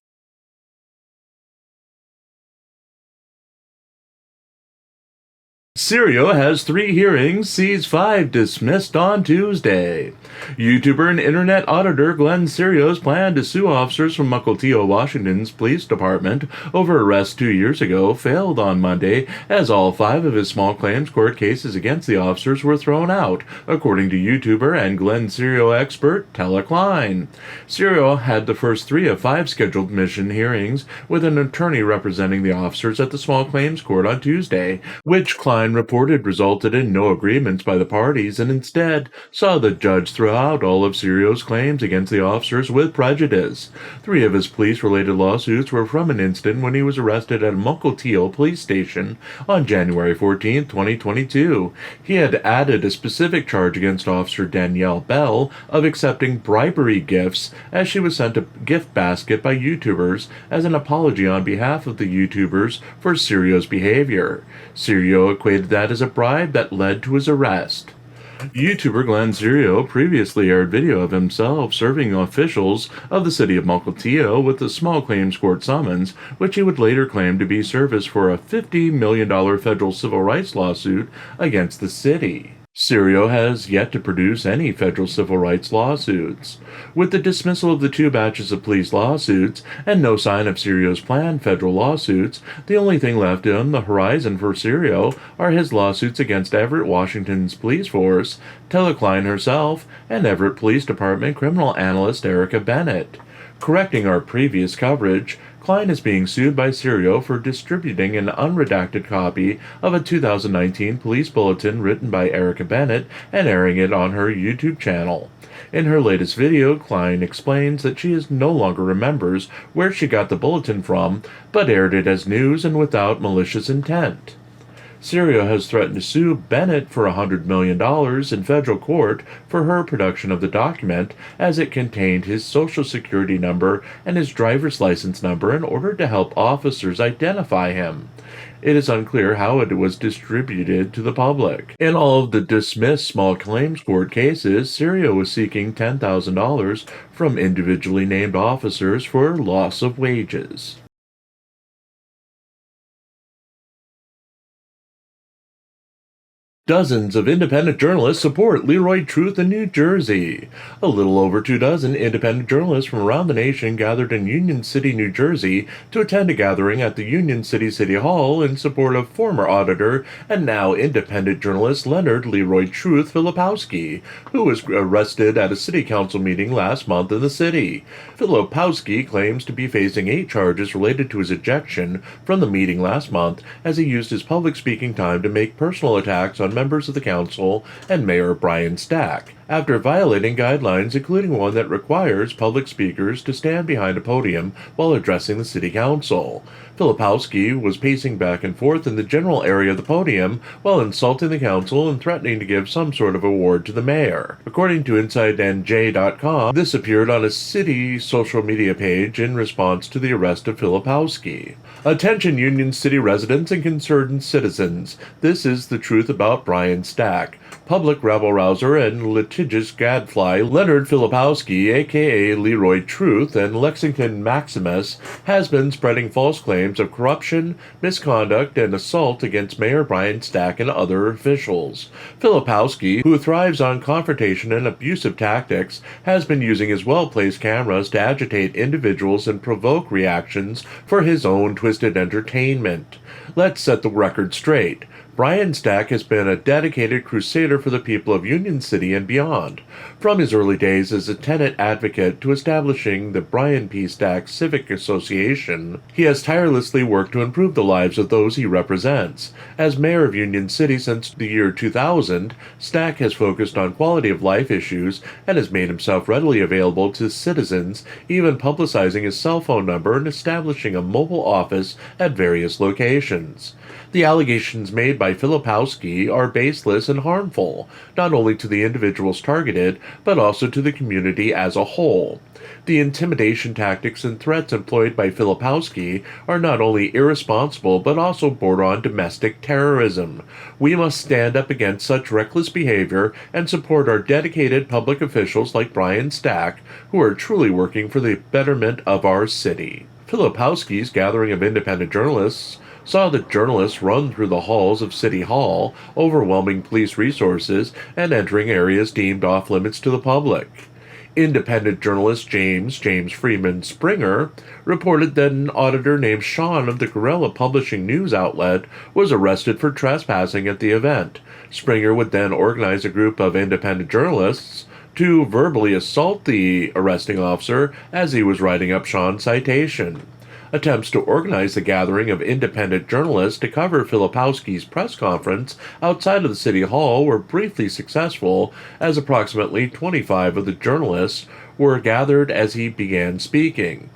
Speaker 1: Sirio has 3 hearings, sees 5 dismissed on Tuesday. YouTuber and internet auditor Glenn Sirio's plan to sue officers from Mukilteo, Washington's police department over arrest 2 years ago failed on Monday as all 5 of his small claims court cases against the officers were thrown out, according to YouTuber and Glenn Sirio expert Tella Klein. Sirio had the first 3 of 5 scheduled mission hearings with an attorney representing the officers at the small claims court on Tuesday, which Klein reported resulted in no agreements by the parties and instead saw the judge throw out all of Sirio's claims against the officers with prejudice. 3 of his police-related lawsuits were from an incident when he was arrested at a Mukilteo police station on January 14, 2022. He had added a specific charge against Officer Danielle Bell of accepting bribery gifts as she was sent a gift basket by YouTubers as an apology on behalf of the YouTubers for Sirio's behavior. Sirio equated that as a bribe that led to his arrest. YouTuber Glenn Sirio previously aired video of himself serving officials of the city of Mukilteo with a small claims court summons, which he would later claim to be service for a $50 million federal civil rights lawsuit against the city. Sirio has yet to produce any federal civil rights lawsuits. With the dismissal of the 2 batches of police lawsuits and no sign of Sirio's planned federal lawsuits, the only thing left on the horizon for Sirio are his lawsuits against Everett, Washington's police force, Tella Klein herself, and Everett Police Department criminal analyst Erica Bennett. Correcting our previous coverage, Klein is being sued by Sirio for distributing an unredacted copy of a 2019 police bulletin written by Erica Bennett and airing it on her YouTube channel. In her latest video, Klein explains that she no longer remembers where she got the bulletin from, but aired it as news and without malicious intent. Sirio has threatened to sue Bennett for $100 million in federal court for her production of the document, as it contained his social security number and his driver's license number in order to help officers identify him. It is unclear how it was distributed to the public. In all of the dismissed small claims court cases, Sirio was seeking $10,000 from individually named officers for loss of wages. Dozens of independent journalists support Leroy Truth in New Jersey. A little over 2 dozen independent journalists from around the nation gathered in Union City, New Jersey to attend a gathering at the Union City City Hall in support of former auditor and now independent journalist Leonard Leroy Truth Filipowski, who was arrested at a city council meeting last month in the city. Filipowski claims to be facing 8 charges related to his ejection from the meeting last month as he used his public speaking time to make personal attacks on members of the council and Mayor Brian Stack, after violating guidelines including one that requires public speakers to stand behind a podium while addressing the city council. Filipowski was pacing back and forth in the general area of the podium while insulting the council and threatening to give some sort of award to the mayor. According to InsideNJ.com, this appeared on a city social media page in response to the arrest of Filipowski. Attention Union City residents and concerned citizens. This is the truth about Brian Stack. Public rabble-rouser and litigious gadfly Leonard Filipowski, aka Leroy Truth, and Lexington Maximus, has been spreading false claims of corruption, misconduct, and assault against Mayor Brian Stack and other officials. Filipowski, who thrives on confrontation and abusive tactics, has been using his well-placed cameras to agitate individuals and provoke reactions for his own twisted entertainment. Let's set the record straight. Brian Stack has been a dedicated crusader for the people of Union City and beyond. From his early days as a tenant advocate to establishing the Brian P. Stack Civic Association, he has tirelessly worked to improve the lives of those he represents. As mayor of Union City since the year 2000, Stack has focused on quality of life issues and has made himself readily available to citizens, even publicizing his cell phone number and establishing a mobile office at various locations. The allegations made by Filipowski are baseless and harmful, not only to the individuals targeted, but also to the community as a whole. The intimidation tactics and threats employed by Filipowski are not only irresponsible, but also border on domestic terrorism. We must stand up against such reckless behavior and support our dedicated public officials like Brian Stack, who are truly working for the betterment of our city. Filipowski's gathering of independent journalists saw the journalists run through the halls of City Hall, overwhelming police resources and entering areas deemed off limits to the public. Independent journalist James Freeman Springer reported that an auditor named Sean of the Guerrilla Publishing news outlet was arrested for trespassing at the event. Springer would then organize a group of independent journalists to verbally assault the arresting officer as he was writing up Sean's citation. Attempts to organize the gathering of independent journalists to cover Filipowski's press conference outside of the City Hall were briefly successful, as approximately 25 of the journalists were gathered as he began speaking.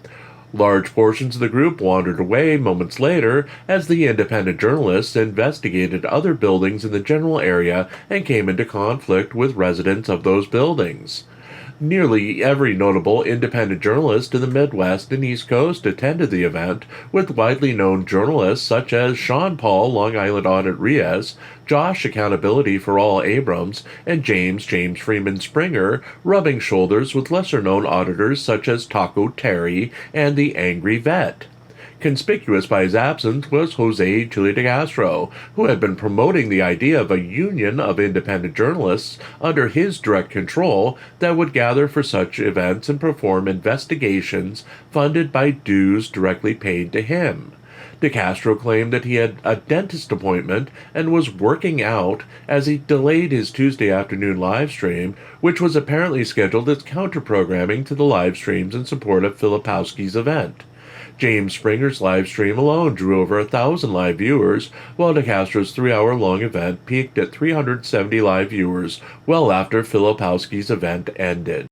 Speaker 1: Large portions of the group wandered away moments later as the independent journalists investigated other buildings in the general area and came into conflict with residents of those buildings. Nearly every notable independent journalist in the Midwest and East Coast attended the event, with widely known journalists such as Sean Paul, Long Island Audit Reyes, Josh Accountability for All Abrams, and James Freeman Springer rubbing shoulders with lesser-known auditors such as Taco Terry and the Angry Vet. Conspicuous by his absence was Jose Chile de Castro, who had been promoting the idea of a union of independent journalists under his direct control that would gather for such events and perform investigations funded by dues directly paid to him. De Castro claimed that he had a dentist appointment and was working out as he delayed his Tuesday afternoon live stream, which was apparently scheduled as counter-programming to the live streams in support of Filipowski's event. James Springer's live stream alone drew over 1,000 live viewers, while De Castro's 3-hour-long event peaked at 370 live viewers well after Filipowski's event ended.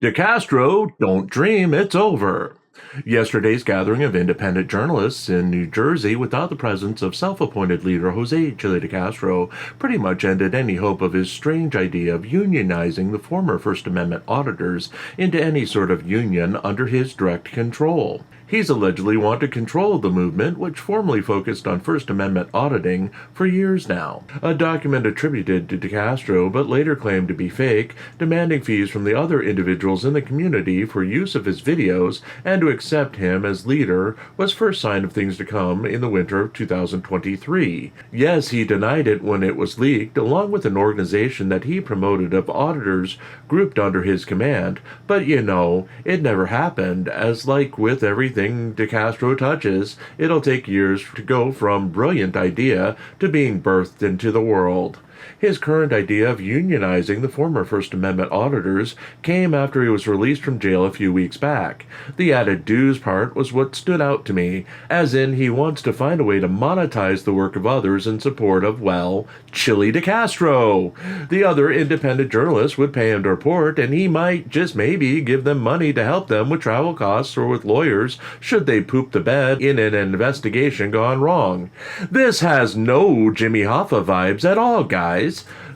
Speaker 1: De Castro, don't dream it's over. Yesterday's gathering of independent journalists in New Jersey without the presence of self-appointed leader Jose Chile de Castro pretty much ended any hope of his strange idea of unionizing the former First Amendment auditors into any sort of union under his direct control. He's allegedly wanted to control the movement, which formerly focused on First Amendment auditing for years now. A document attributed to De Castro, but later claimed to be fake, demanding fees from the other individuals in the community for use of his videos and to accept him as leader, was first sign of things to come in the winter of 2023. Yes, he denied it when it was leaked, along with an organization that he promoted of auditors grouped under his command, but it never happened, as like with everything De Castro touches, it'll take years to go from brilliant idea to being birthed into the world. His current idea of unionizing the former First Amendment auditors came after he was released from jail a few weeks back. The added dues part was what stood out to me, as in he wants to find a way to monetize the work of others in support of, Chile de Castro. The other independent journalists would pay him to report, and he might just maybe give them money to help them with travel costs or with lawyers should they poop the bed in an investigation gone wrong. This has no Jimmy Hoffa vibes at all, guys.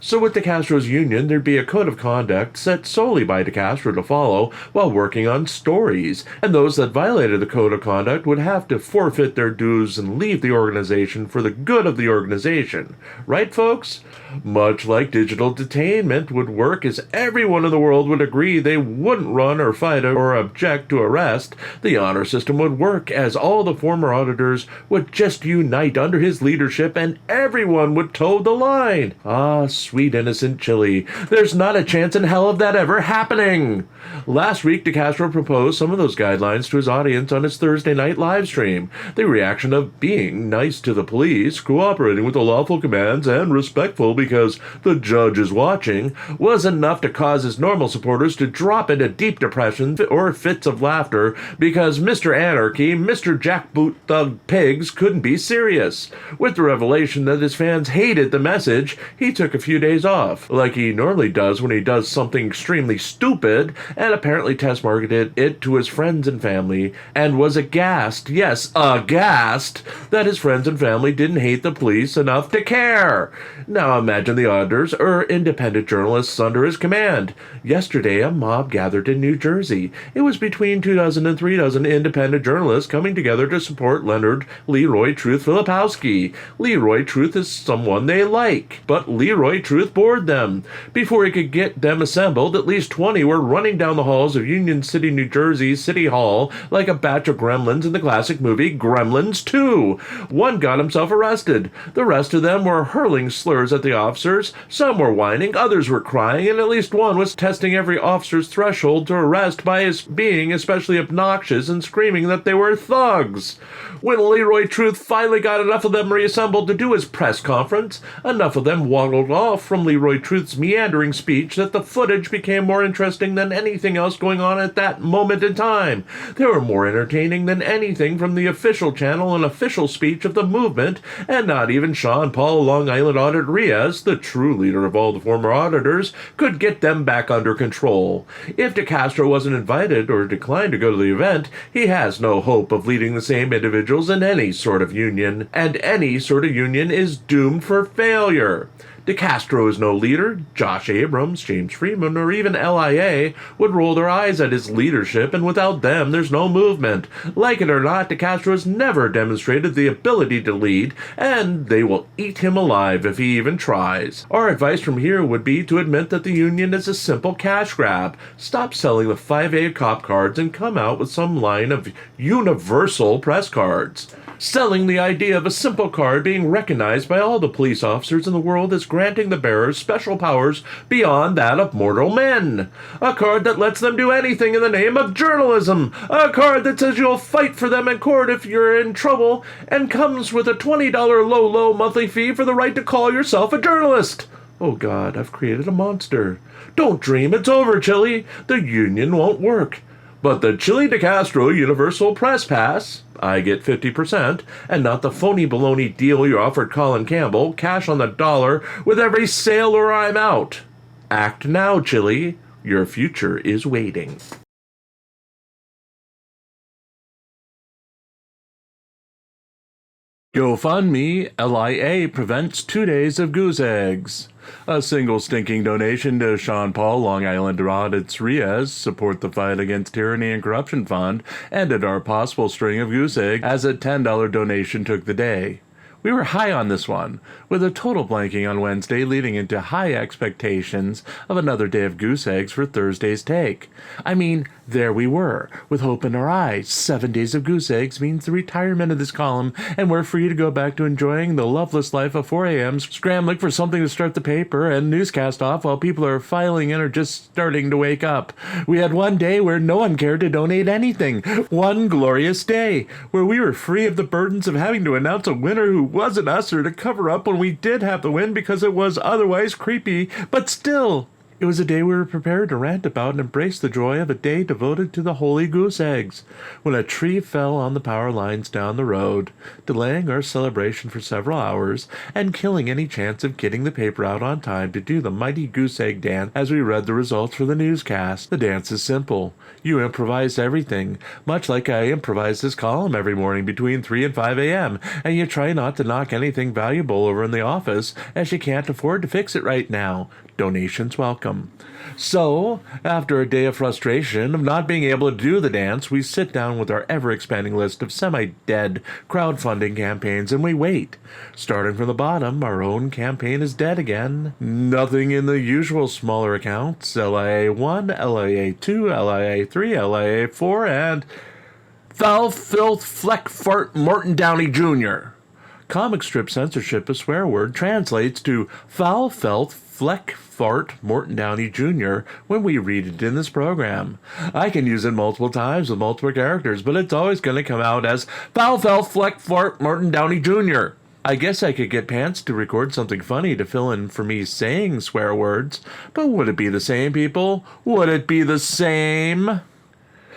Speaker 1: So with De Castro's union, there'd be a code of conduct set solely by De Castro to follow while working on stories, and those that violated the code of conduct would have to forfeit their dues and leave the organization for the good of the organization. Right, folks? Much like digital detainment would work, as everyone in the world would agree they wouldn't run or fight or object to arrest, the honor system would work, as all the former auditors would just unite under his leadership and everyone would toe the line. Ah, sweet innocent Chile. There's not a chance in hell of that ever happening. Last week, De Castro proposed some of those guidelines to his audience on his Thursday night live stream. The reaction of being nice to the police, cooperating with the lawful commands, and respectful because the judge is watching, was enough to cause his normal supporters to drop into deep depression or fits of laughter because Mr. Anarchy, Mr. Jackboot Thug Pigs couldn't be serious. With the revelation that his fans hated the message, he took a few days off, like he normally does when he does something extremely stupid, and apparently test marketed it to his friends and family, and was aghast, yes, aghast, that his friends and family didn't hate the police enough to care. Now imagine the auditors or independent journalists under his command. Yesterday, a mob gathered in New Jersey. It was between 2 dozen and 3 dozen independent journalists coming together to support Leonard Leroy Truth Filipowski. Leroy Truth is someone they like, but Leroy Truth bored them. Before he could get them assembled, at least 20 were running down the halls of Union City, New Jersey City Hall like a batch of gremlins in the classic movie Gremlins 2. One got himself arrested. The rest of them were hurling slurs at the officers. Some were whining, others were crying, and at least one was testing every officer's threshold to arrest by his being especially obnoxious and screaming that they were thugs. When Leroy Truth finally got enough of them reassembled to do his press conference, enough of them waddled off from Leroy Truth's meandering speech that the footage became more interesting than anything else going on at that moment in time. They were more entertaining than anything from the official channel and official speech of the movement, and not even Sean Paul Long Island Audit Riaz, the true leader of all the former auditors, could get them back under control. If DeCastro wasn't invited or declined to go to the event, he has no hope of leading the same individuals in any sort of union, and any sort of union is doomed for failure. DeCastro is no leader. Josh Abrams, James Freeman, or even LIA would roll their eyes at his leadership, and without them, there's no movement. Like it or not, DeCastro has never demonstrated the ability to lead, and they will eat him alive if he even tries. Our advice from here would be to admit that the union is a simple cash grab. Stop selling the 5A cop cards and come out with some line of universal press cards. Selling the idea of a simple card being recognized by all the police officers in the world is granting the bearers special powers beyond that of mortal men. A card that lets them do anything in the name of journalism. A card that says you'll fight for them in court if you're in trouble, and comes with a $20 low monthly fee for the right to call yourself a journalist. Oh God, I've created a monster. Don't dream it's over, Chili. The union won't work. But the Chili DeCastro Universal Press Pass, I get 50%, and not the phony baloney deal you offered Colin Campbell, cash on the dollar with every sale or I'm out. Act now, Chili. Your future is waiting. GoFundMe, LIA prevents 2 days of goose eggs. A single stinking donation to Sean Paul Long Island Audits Riaz, Support the Fight Against Tyranny and Corruption Fund, ended our possible string of goose eggs as a $10 donation took the day. We were high on this one, with a total blanking on Wednesday leading into high expectations of another day of goose eggs for Thursday's take. I mean, there we were, with hope in our eyes. 7 days of goose eggs means the retirement of this column, and we're free to go back to enjoying the loveless life of 4 a.m., scrambling for something to start the paper and newscast off while people are filing in or just starting to wake up. We had one day where no one cared to donate anything. One glorious day, where we were free of the burdens of having to announce a winner who wasn't us, or to cover up when we did have the win because it was otherwise creepy, but still, it was a day we were prepared to rant about and embrace the joy of a day devoted to the holy goose eggs, when a tree fell on the power lines down the road, delaying our celebration for several hours and killing any chance of getting the paper out on time to do the mighty goose egg dance as we read the results for the newscast. The dance is simple. You improvise everything, much like I improvise this column every morning between 3 and 5 a.m., and you try not to knock anything valuable over in the office, as you can't afford to fix it right now. Donations welcome. So, after a day of frustration of not being able to do the dance, we sit down with our ever-expanding list of semi-dead crowdfunding campaigns and we wait. Starting from the bottom, our own campaign is dead again. Nothing in the usual smaller accounts. LIA1, LIA2, LIA3, LIA4, and Foul Filth Fleck Fart Morton Downey Jr. Comic strip censorship, a swear word, translates to Foul Felt Fleck Fart Morton Downey Jr. when we read it in this program. I can use it multiple times with multiple characters, but it's always going to come out as Foul Felt Fleck Fart Morton Downey Jr. I guess I could get Pants to record something funny to fill in for me saying swear words, but would it be the same, people? Would it be the same?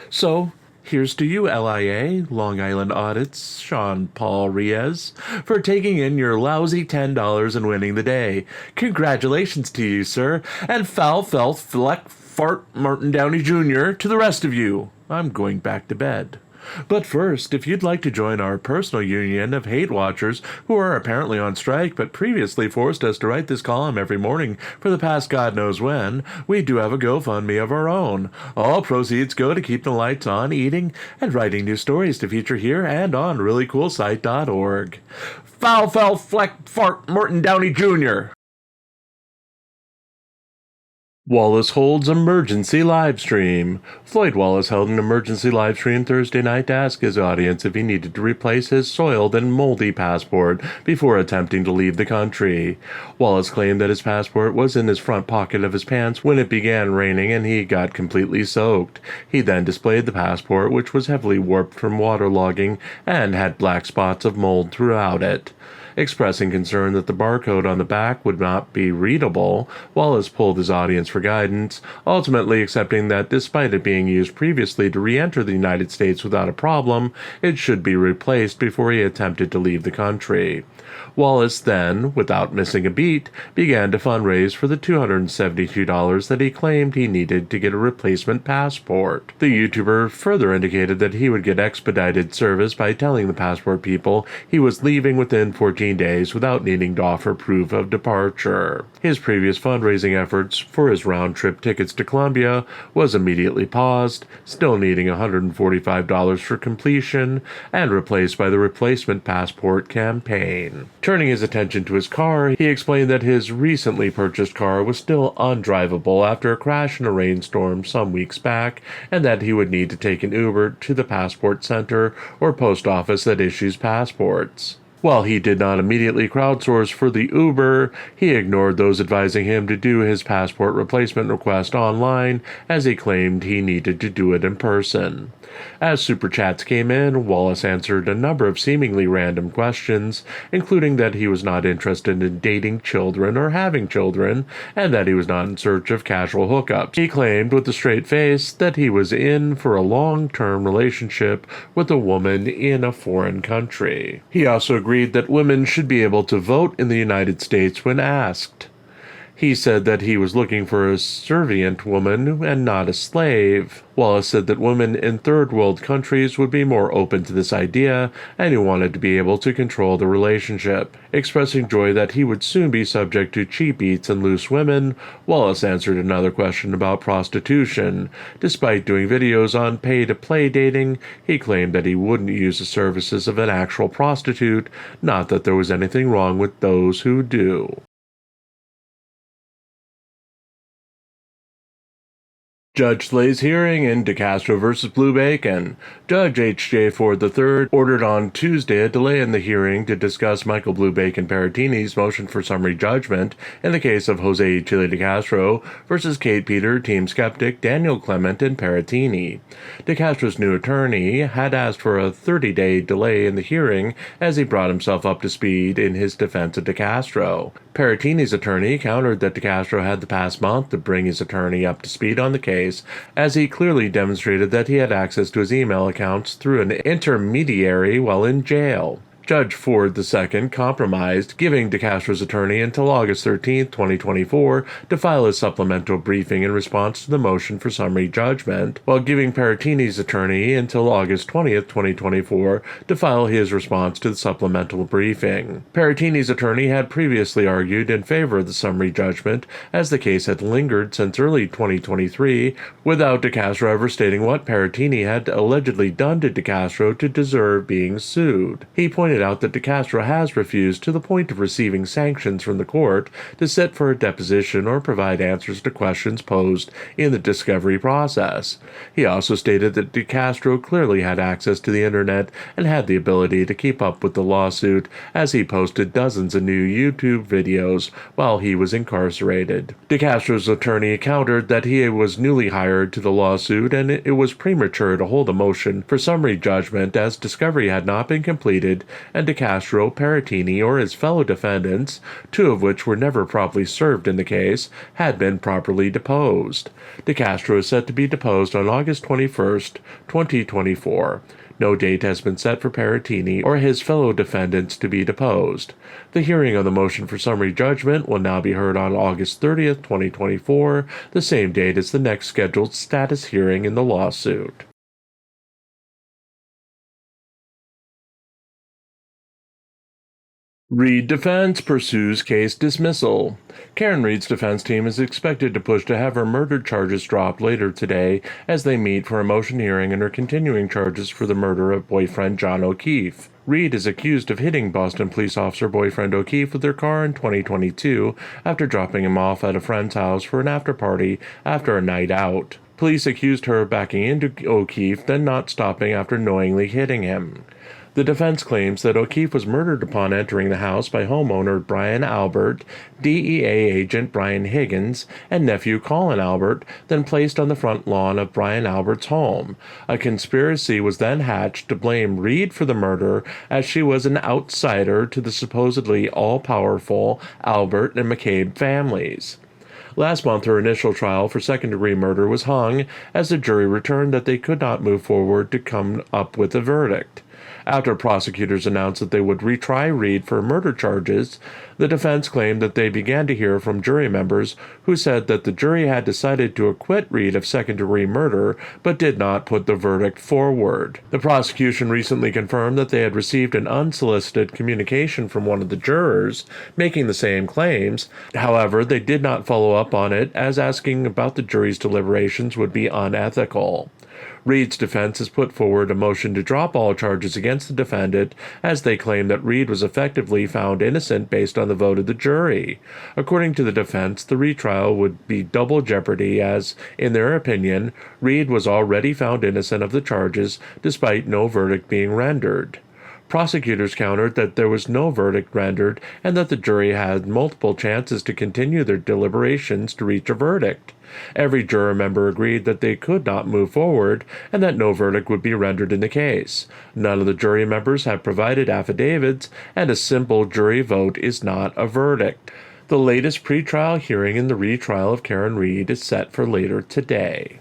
Speaker 1: So, Here's to you, LIA, Long Island Audits, Sean Paul Riez, for taking in your lousy $10 and winning the day. Congratulations to you, sir, and foul felt fleck fart Martin Downey Jr. to the rest of you. I'm going back to bed. But first, if you'd like to join our personal union of hate watchers who are apparently on strike but previously forced us to write this column every morning for the past God knows when, we do have a GoFundMe of our own. All proceeds go to keep the lights on, eating, and writing new stories to feature here and on ReallyCoolSite.org. Foul, fell, fleck, fart, Martin Downey Jr. Wallace holds emergency live stream. Floyd Wallace held an emergency live stream Thursday night to ask his audience if he needed to replace his soiled and moldy passport before attempting to leave the country. Wallace claimed that his passport was in his front pocket of his pants when it began raining and he got completely soaked. He then displayed the passport, which was heavily warped from waterlogging and had black spots of mold throughout it. Expressing concern that the barcode on the back would not be readable, Wallace pulled his audience for guidance, ultimately accepting that despite it being used previously to re-enter the United States without a problem, it should be replaced before he attempted to leave the country. Wallace then, without missing a beat, began to fundraise for the $272 that he claimed he needed to get a replacement passport. The YouTuber further indicated that he would get expedited service by telling the passport people he was leaving within 14 days without needing to offer proof of departure. His previous fundraising efforts for his round-trip tickets to Colombia was immediately paused, still needing $145 for completion, and replaced by the replacement passport campaign. Turning his attention to his car, he explained that his recently purchased car was still undrivable after a crash in a rainstorm some weeks back, and that he would need to take an Uber to the passport center or post office that issues passports. While he did not immediately crowdsource for the Uber, he ignored those advising him to do his passport replacement request online, as he claimed he needed to do it in person. As super chats came in, Wallace answered a number of seemingly random questions, including that he was not interested in dating children or having children, and that he was not in search of casual hookups. He claimed with a straight face that he was in for a long-term relationship with a woman in a foreign country. He also agreed that women should be able to vote in the United States when asked. He said that he was looking for a servient woman and not a slave. Wallace said that women in third world countries would be more open to this idea, and he wanted to be able to control the relationship. Expressing joy that he would soon be subject to cheap eats and loose women, Wallace answered another question about prostitution. Despite doing videos on pay-to-play dating, he claimed that he wouldn't use the services of an actual prostitute, not that there was anything wrong with those who do. Judge slays hearing in DeCastro v. Blue Bacon. Judge H.J. Ford III ordered on Tuesday a delay in the hearing to discuss Michael Blue Bacon Paratini's motion for summary judgment in the case of Jose Chile DeCastro versus Kate Peter, Team Skeptic, Daniel Clement, and Paratini. DeCastro's new attorney had asked for a 30-day delay in the hearing as he brought himself up to speed in his defense of DeCastro. Paratini's attorney countered that DeCastro had the past month to bring his attorney up to speed on the case, as he clearly demonstrated that he had access to his email accounts through an intermediary while in jail. Judge Ford II compromised, giving DeCastro's attorney until August 13, 2024, to file a supplemental briefing in response to the motion for summary judgment, while giving Paratini's attorney until August 20, 2024, to file his response to the supplemental briefing. Paratini's attorney had previously argued in favor of the summary judgment, as the case had lingered since early 2023, without DeCastro ever stating what Paratini had allegedly done to DeCastro to deserve being sued. He pointed out that DeCastro has refused, to the point of receiving sanctions from the court, to sit for a deposition or provide answers to questions posed in the discovery process. He also stated that DeCastro clearly had access to the internet and had the ability to keep up with the lawsuit, as he posted dozens of new YouTube videos while he was incarcerated. DeCastro's attorney countered that he was newly hired to the lawsuit and it was premature to hold a motion for summary judgment as discovery had not been completed and DeCastro, Paratini, or his fellow defendants, two of which were never properly served in the case, had been properly deposed. DeCastro is set to be deposed on August 21st, 2024. No date has been set for Paratini or his fellow defendants to be deposed. The hearing on the motion for summary judgment will now be heard on August 30th, 2024, the same date as the next scheduled status hearing in the lawsuit. Reed defense pursues case dismissal. Karen Reed's defense team is expected to push to have her murder charges dropped later today as they meet for a motion hearing in her continuing charges for the murder of boyfriend John O'Keefe. Reed is accused of hitting Boston police officer boyfriend O'Keefe with her car in 2022 after dropping him off at a friend's house for an after-party after a night out. Police accused her of backing into O'Keefe, then not stopping after knowingly hitting him. The defense claims that O'Keefe was murdered upon entering the house by homeowner Brian Albert, DEA agent Brian Higgins, and nephew Colin Albert, then placed on the front lawn of Brian Albert's home. A conspiracy was then hatched to blame Reed for the murder, as she was an outsider to the supposedly all-powerful Albert and McCabe families. Last month, her initial trial for second-degree murder was hung as the jury returned that they could not move forward to come up with a verdict. After prosecutors announced that they would retry Reed for murder charges, the defense claimed that they began to hear from jury members who said that the jury had decided to acquit Reed of second-degree murder but did not put the verdict forward. The prosecution recently confirmed that they had received an unsolicited communication from one of the jurors making the same claims. However, they did not follow up on it, as asking about the jury's deliberations would be unethical. Reed's defense has put forward a motion to drop all charges against the defendant, as they claim that Reed was effectively found innocent based on the vote of the jury. According to the defense, the retrial would be double jeopardy as, in their opinion, Reed was already found innocent of the charges despite no verdict being rendered. Prosecutors countered that there was no verdict rendered and that the jury had multiple chances to continue their deliberations to reach a verdict. Every juror member agreed that they could not move forward and that no verdict would be rendered in the case. None of the jury members have provided affidavits, and a simple jury vote is not a verdict. The latest pretrial hearing in the retrial of Karen Reed is set for later today.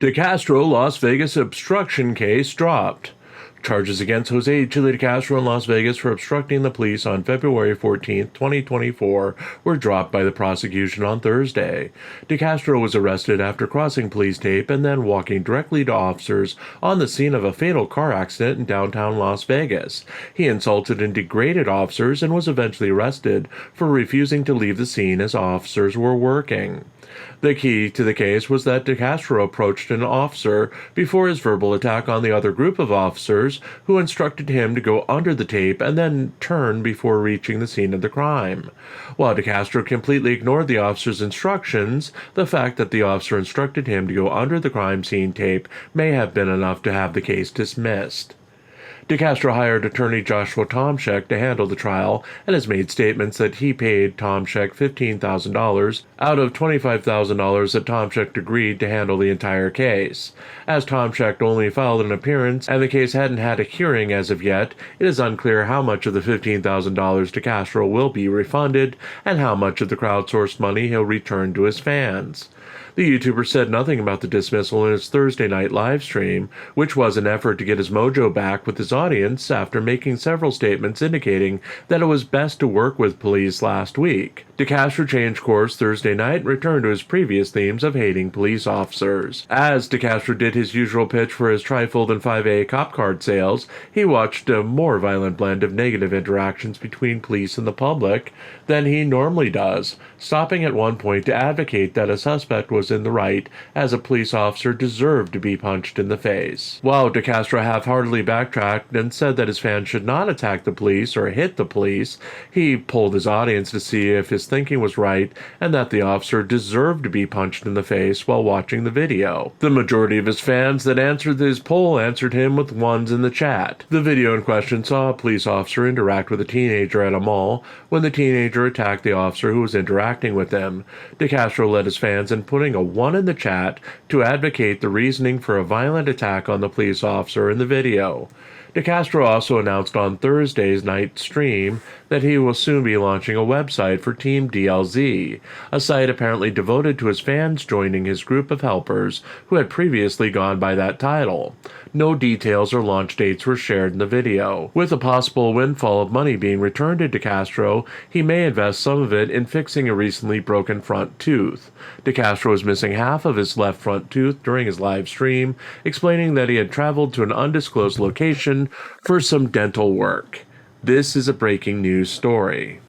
Speaker 1: DeCastro Las Vegas obstruction case dropped. Charges against Jose Chile DeCastro in Las Vegas for obstructing the police on February 14, 2024, were dropped by the prosecution on Thursday. DeCastro was arrested after crossing police tape and then walking directly to officers on the scene of a fatal car accident in downtown Las Vegas. He insulted and degraded officers and was eventually arrested for refusing to leave the scene as officers were working. The key to the case was that DeCastro approached an officer before his verbal attack on the other group of officers, who instructed him to go under the tape and then turn before reaching the scene of the crime. While DeCastro completely ignored the officer's instructions, the fact that the officer instructed him to go under the crime scene tape may have been enough to have the case dismissed. DeCastro hired attorney Joshua Tomczyk to handle the trial and has made statements that he paid Tomczyk $15,000 out of $25,000 that Tomczyk agreed to handle the entire case. As Tomczyk only filed an appearance and the case hadn't had a hearing as of yet, it is unclear how much of the $15,000 DeCastro will be refunded and how much of the crowdsourced money he'll return to his fans. The YouTuber said nothing about the dismissal in his Thursday night live stream, which was an effort to get his mojo back with his audience after making several statements indicating that it was best to work with police last week. DeCastro changed course Thursday night and returned to his previous themes of hating police officers. As DeCastro did his usual pitch for his trifold and 5A cop card sales, he watched a more violent blend of negative interactions between police and the public than he normally does, stopping at one point to advocate that a suspect was in the right, as a police officer deserved to be punched in the face. While DeCastro half-heartedly backtracked and said that his fans should not attack the police or hit the police, he polled his audience to see if his thinking was right and that the officer deserved to be punched in the face while watching the video. The majority of his fans that answered his poll answered him with ones in the chat. The video in question saw a police officer interact with a teenager at a mall when the teenager attacked the officer who was interacting with him. DeCastro led his fans in putting a 1 in the chat to advocate the reasoning for a violent attack on the police officer in the video. DeCastro also announced on Thursday's night stream that he will soon be launching a website for Team DLZ, a site apparently devoted to his fans joining his group of helpers who had previously gone by that title. No details or launch dates were shared in the video. With a possible windfall of money being returned to DeCastro, he may invest some of it in fixing a recently broken front tooth. DeCastro was missing half of his left front tooth during his live stream, explaining that he had traveled to an undisclosed location for some dental work. This is a breaking news story.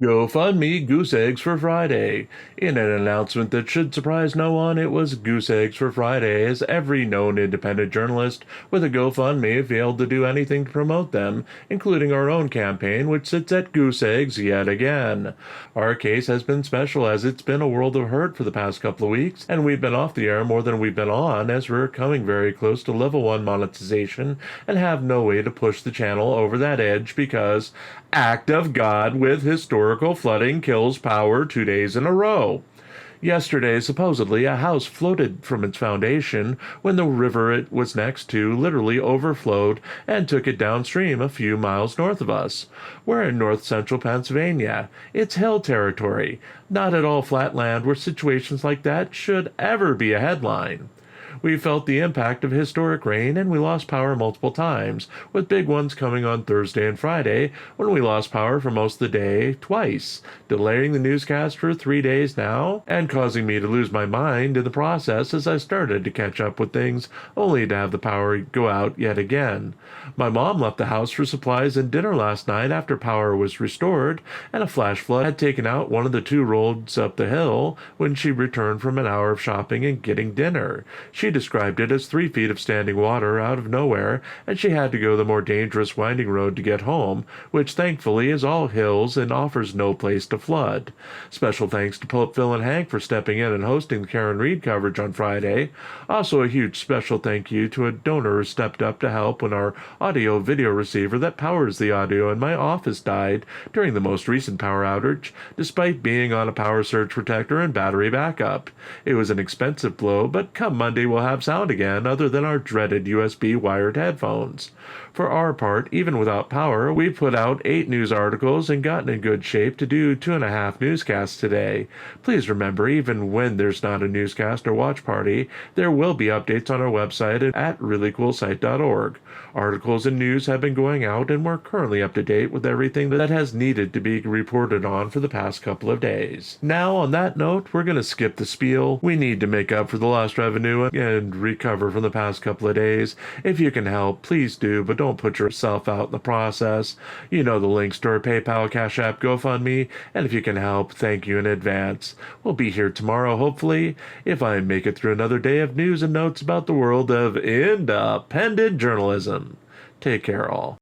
Speaker 1: GoFundMe goose eggs for Friday. In an announcement that should surprise no one, it was goose eggs for Friday, as every known independent journalist with a GoFundMe failed to do anything to promote them, including our own campaign, which sits at goose eggs yet again. Our case has been special, as it's been a world of hurt for the past couple of weeks, and we've been off the air more than we've been on, as we're coming very close to level 1 monetization and have no way to push the channel over that edge because act of God with historical flooding kills power 2 days in a row. Yesterday, supposedly, a house floated from its foundation when the river it was next to literally overflowed and took it downstream a few miles north of us. We're in north-central Pennsylvania. It's hill territory, not at all flat land where situations like that should ever be a headline. We felt the impact of historic rain, and we lost power multiple times, with big ones coming on Thursday and Friday, when we lost power for most of the day twice, delaying the newscast for 3 days now, and causing me to lose my mind in the process as I started to catch up with things, only to have the power go out yet again. My mom left the house for supplies and dinner last night after power was restored, and a flash flood had taken out one of the 2 roads up the hill when she returned from an hour of shopping and getting dinner. She described it as 3 feet of standing water out of nowhere, and she had to go the more dangerous winding road to get home, which thankfully is all hills and offers no place to flood. Special thanks to Pope Phil and Hank for stepping in and hosting the Karen Reed coverage on Friday. Also a huge special thank you to a donor who stepped up to help when our audio-video receiver that powers the audio in my office died during the most recent power outage, despite being on a power surge protector and battery backup. It was an expensive blow, but come Monday we'll have sound again other than our dreaded USB wired headphones. For our part, even without power, we put out 8 news articles and gotten in good shape to do 2.5 newscasts today. Please remember, even when there's not a newscast or watch party, there will be updates on our website at ReallyCoolSite.org. Articles and news have been going out, and we're currently up to date with everything that has needed to be reported on for the past couple of days. Now, on that note, we're going to skip the spiel. We need to make up for the lost revenue and recover from the past couple of days. If you can help, please do, but don't put yourself out in the process. You know the links to our PayPal, Cash App, GoFundMe, and if you can help, thank you in advance. We'll be here tomorrow, hopefully, if I make it through another day of news and notes about the world of independent journalism. Take care, all.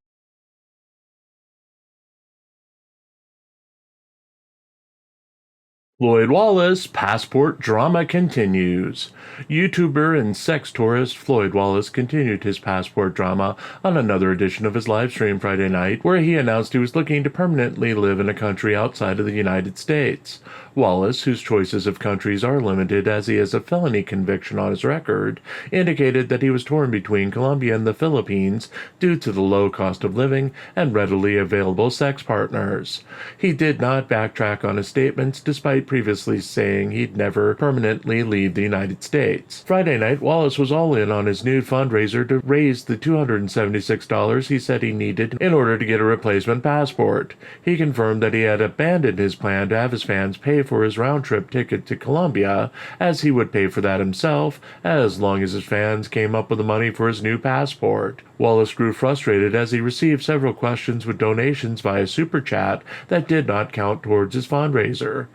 Speaker 1: Lloyd Wallace passport drama continues. YouTuber and sex tourist Floyd Wallace continued his passport drama on another edition of his live stream Friday night, where he announced he was looking to permanently live in a country outside of the United States. Wallace, whose choices of countries are limited as he has a felony conviction on his record, indicated that he was torn between Colombia and the Philippines due to the low cost of living and readily available sex partners. He did not backtrack on his statements, despite previously saying he'd never permanently leave the United States. Friday night, Wallace was all in on his new fundraiser to raise the $276 he said he needed in order to get a replacement passport. He confirmed that he had abandoned his plan to have his fans pay for his round-trip ticket to Colombia, as he would pay for that himself, as long as his fans came up with the money for his new passport. Wallace grew frustrated as he received several questions with donations via Super Chat that did not count towards his fundraiser.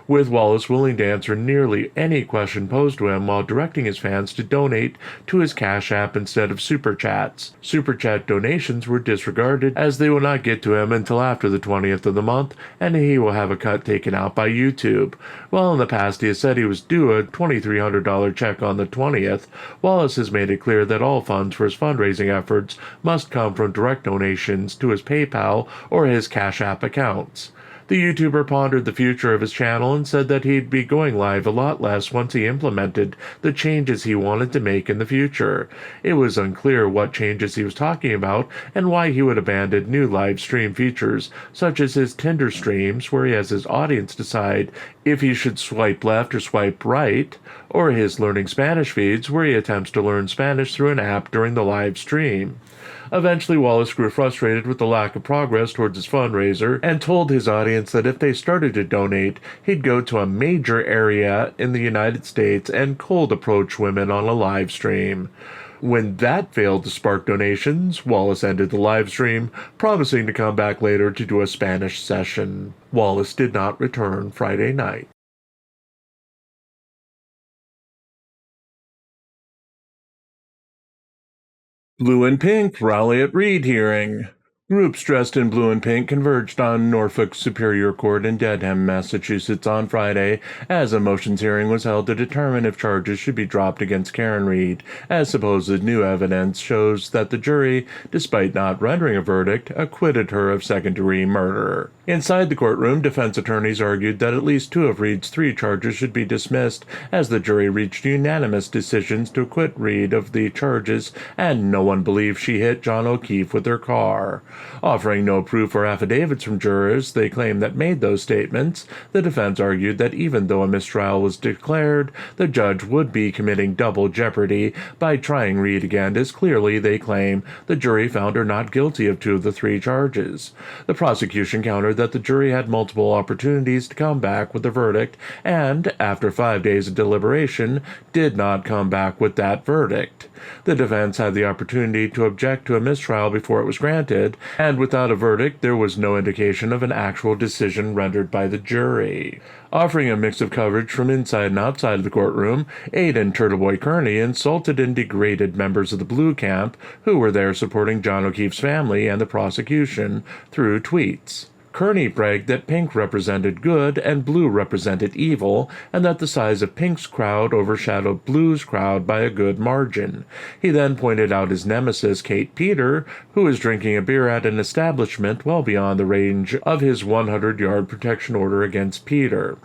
Speaker 1: with Wallace willing to answer nearly any question posed to him while directing his fans to donate to his Cash App instead of Super Chats. Super Chat donations were disregarded as they will not get to him until after the 20th of the month, and he will have a cut taken out by YouTube. While in the past he has said he was due a $2,300 check on the 20th, Wallace has made it clear that all funds for his fundraising efforts must come from direct donations to his PayPal or his Cash App accounts. The YouTuber pondered the future of his channel and said that he'd be going live a lot less once he implemented the changes he wanted to make in the future. It was unclear what changes he was talking about and why he would abandon new live stream features, such as his Tinder streams where he has his audience decide if he should swipe left or swipe right, or his Learning Spanish feeds where he attempts to learn Spanish through an app during the live stream. Eventually, Wallace grew frustrated with the lack of progress towards his fundraiser and told his audience that if they started to donate, he'd go to a major area in the United States and cold approach women on a live stream. When that failed to spark donations, Wallace ended the live stream, promising to come back later to do a Spanish session. Wallace did not return Friday night. Blue and pink rally at Reed hearing. Groups dressed in blue and pink converged on Norfolk Superior Court in Dedham, Massachusetts on Friday as a motions hearing was held to determine if charges should be dropped against Karen Reed, as supposed new evidence shows that the jury, despite not rendering a verdict, acquitted her of second-degree murder. Inside the courtroom, defense attorneys argued that at least two of Reed's three charges should be dismissed, as the jury reached unanimous decisions to acquit Reed of the charges, and no one believed she hit John O'Keefe with her car. Offering no proof or affidavits from jurors they claim that made those statements, the defense argued that even though a mistrial was declared, the judge would be committing double jeopardy by trying Reed again, as clearly, they claim, the jury found her not guilty of two of the three charges. The prosecution countered that the jury had multiple opportunities to come back with a verdict and, after 5 days of deliberation, did not come back with that verdict. The defense had the opportunity to object to a mistrial before it was granted, and without a verdict there was no indication of an actual decision rendered by the jury. Offering a mix of coverage from inside and outside of the courtroom, Aidan Turtleboy Kearney insulted and degraded members of the Blue camp who were there supporting John O'Keefe's family and the prosecution through tweets. Kearney bragged that Pink represented good and Blue represented evil, and that the size of Pink's crowd overshadowed Blue's crowd by a good margin. He then pointed out his nemesis, Kate Peter, who was drinking a beer at an establishment well beyond the range of his 100-yard protection order against Peter.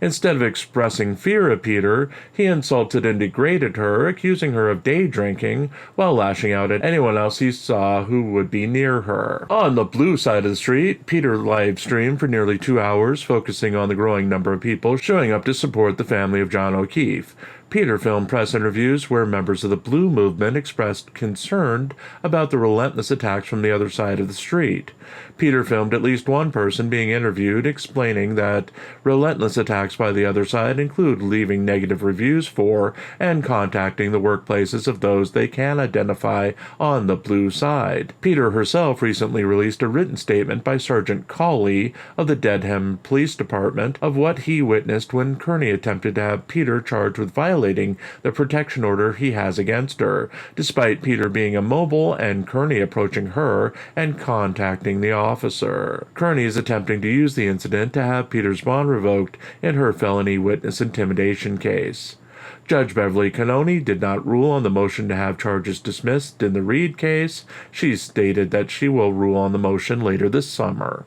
Speaker 1: Instead of expressing fear of Peter, he insulted and degraded her, accusing her of day drinking, while lashing out at anyone else he saw who would be near her. On the Blue side of the street, Peter live streamed for nearly 2 hours, focusing on the growing number of people showing up to support the family of John O'Keefe. Peter filmed press interviews where members of the Blue movement expressed concern about the relentless attacks from the other side of the street. Peter filmed at least one person being interviewed explaining that relentless attacks by the other side include leaving negative reviews for and contacting the workplaces of those they can identify on the Blue side. Peter herself recently released a written statement by Sergeant Cawley of the Dedham Police Department of what he witnessed when Kearney attempted to have Peter charged with violating the protection order he has against her, despite Peter being immobile and Kearney approaching her and contacting the officer. Kearney is attempting to use the incident to have Peter's bond revoked in her felony witness intimidation case. Judge Beverly Cannoni did not rule on the motion to have charges dismissed in the Reed case. She stated that she will rule on the motion later this summer.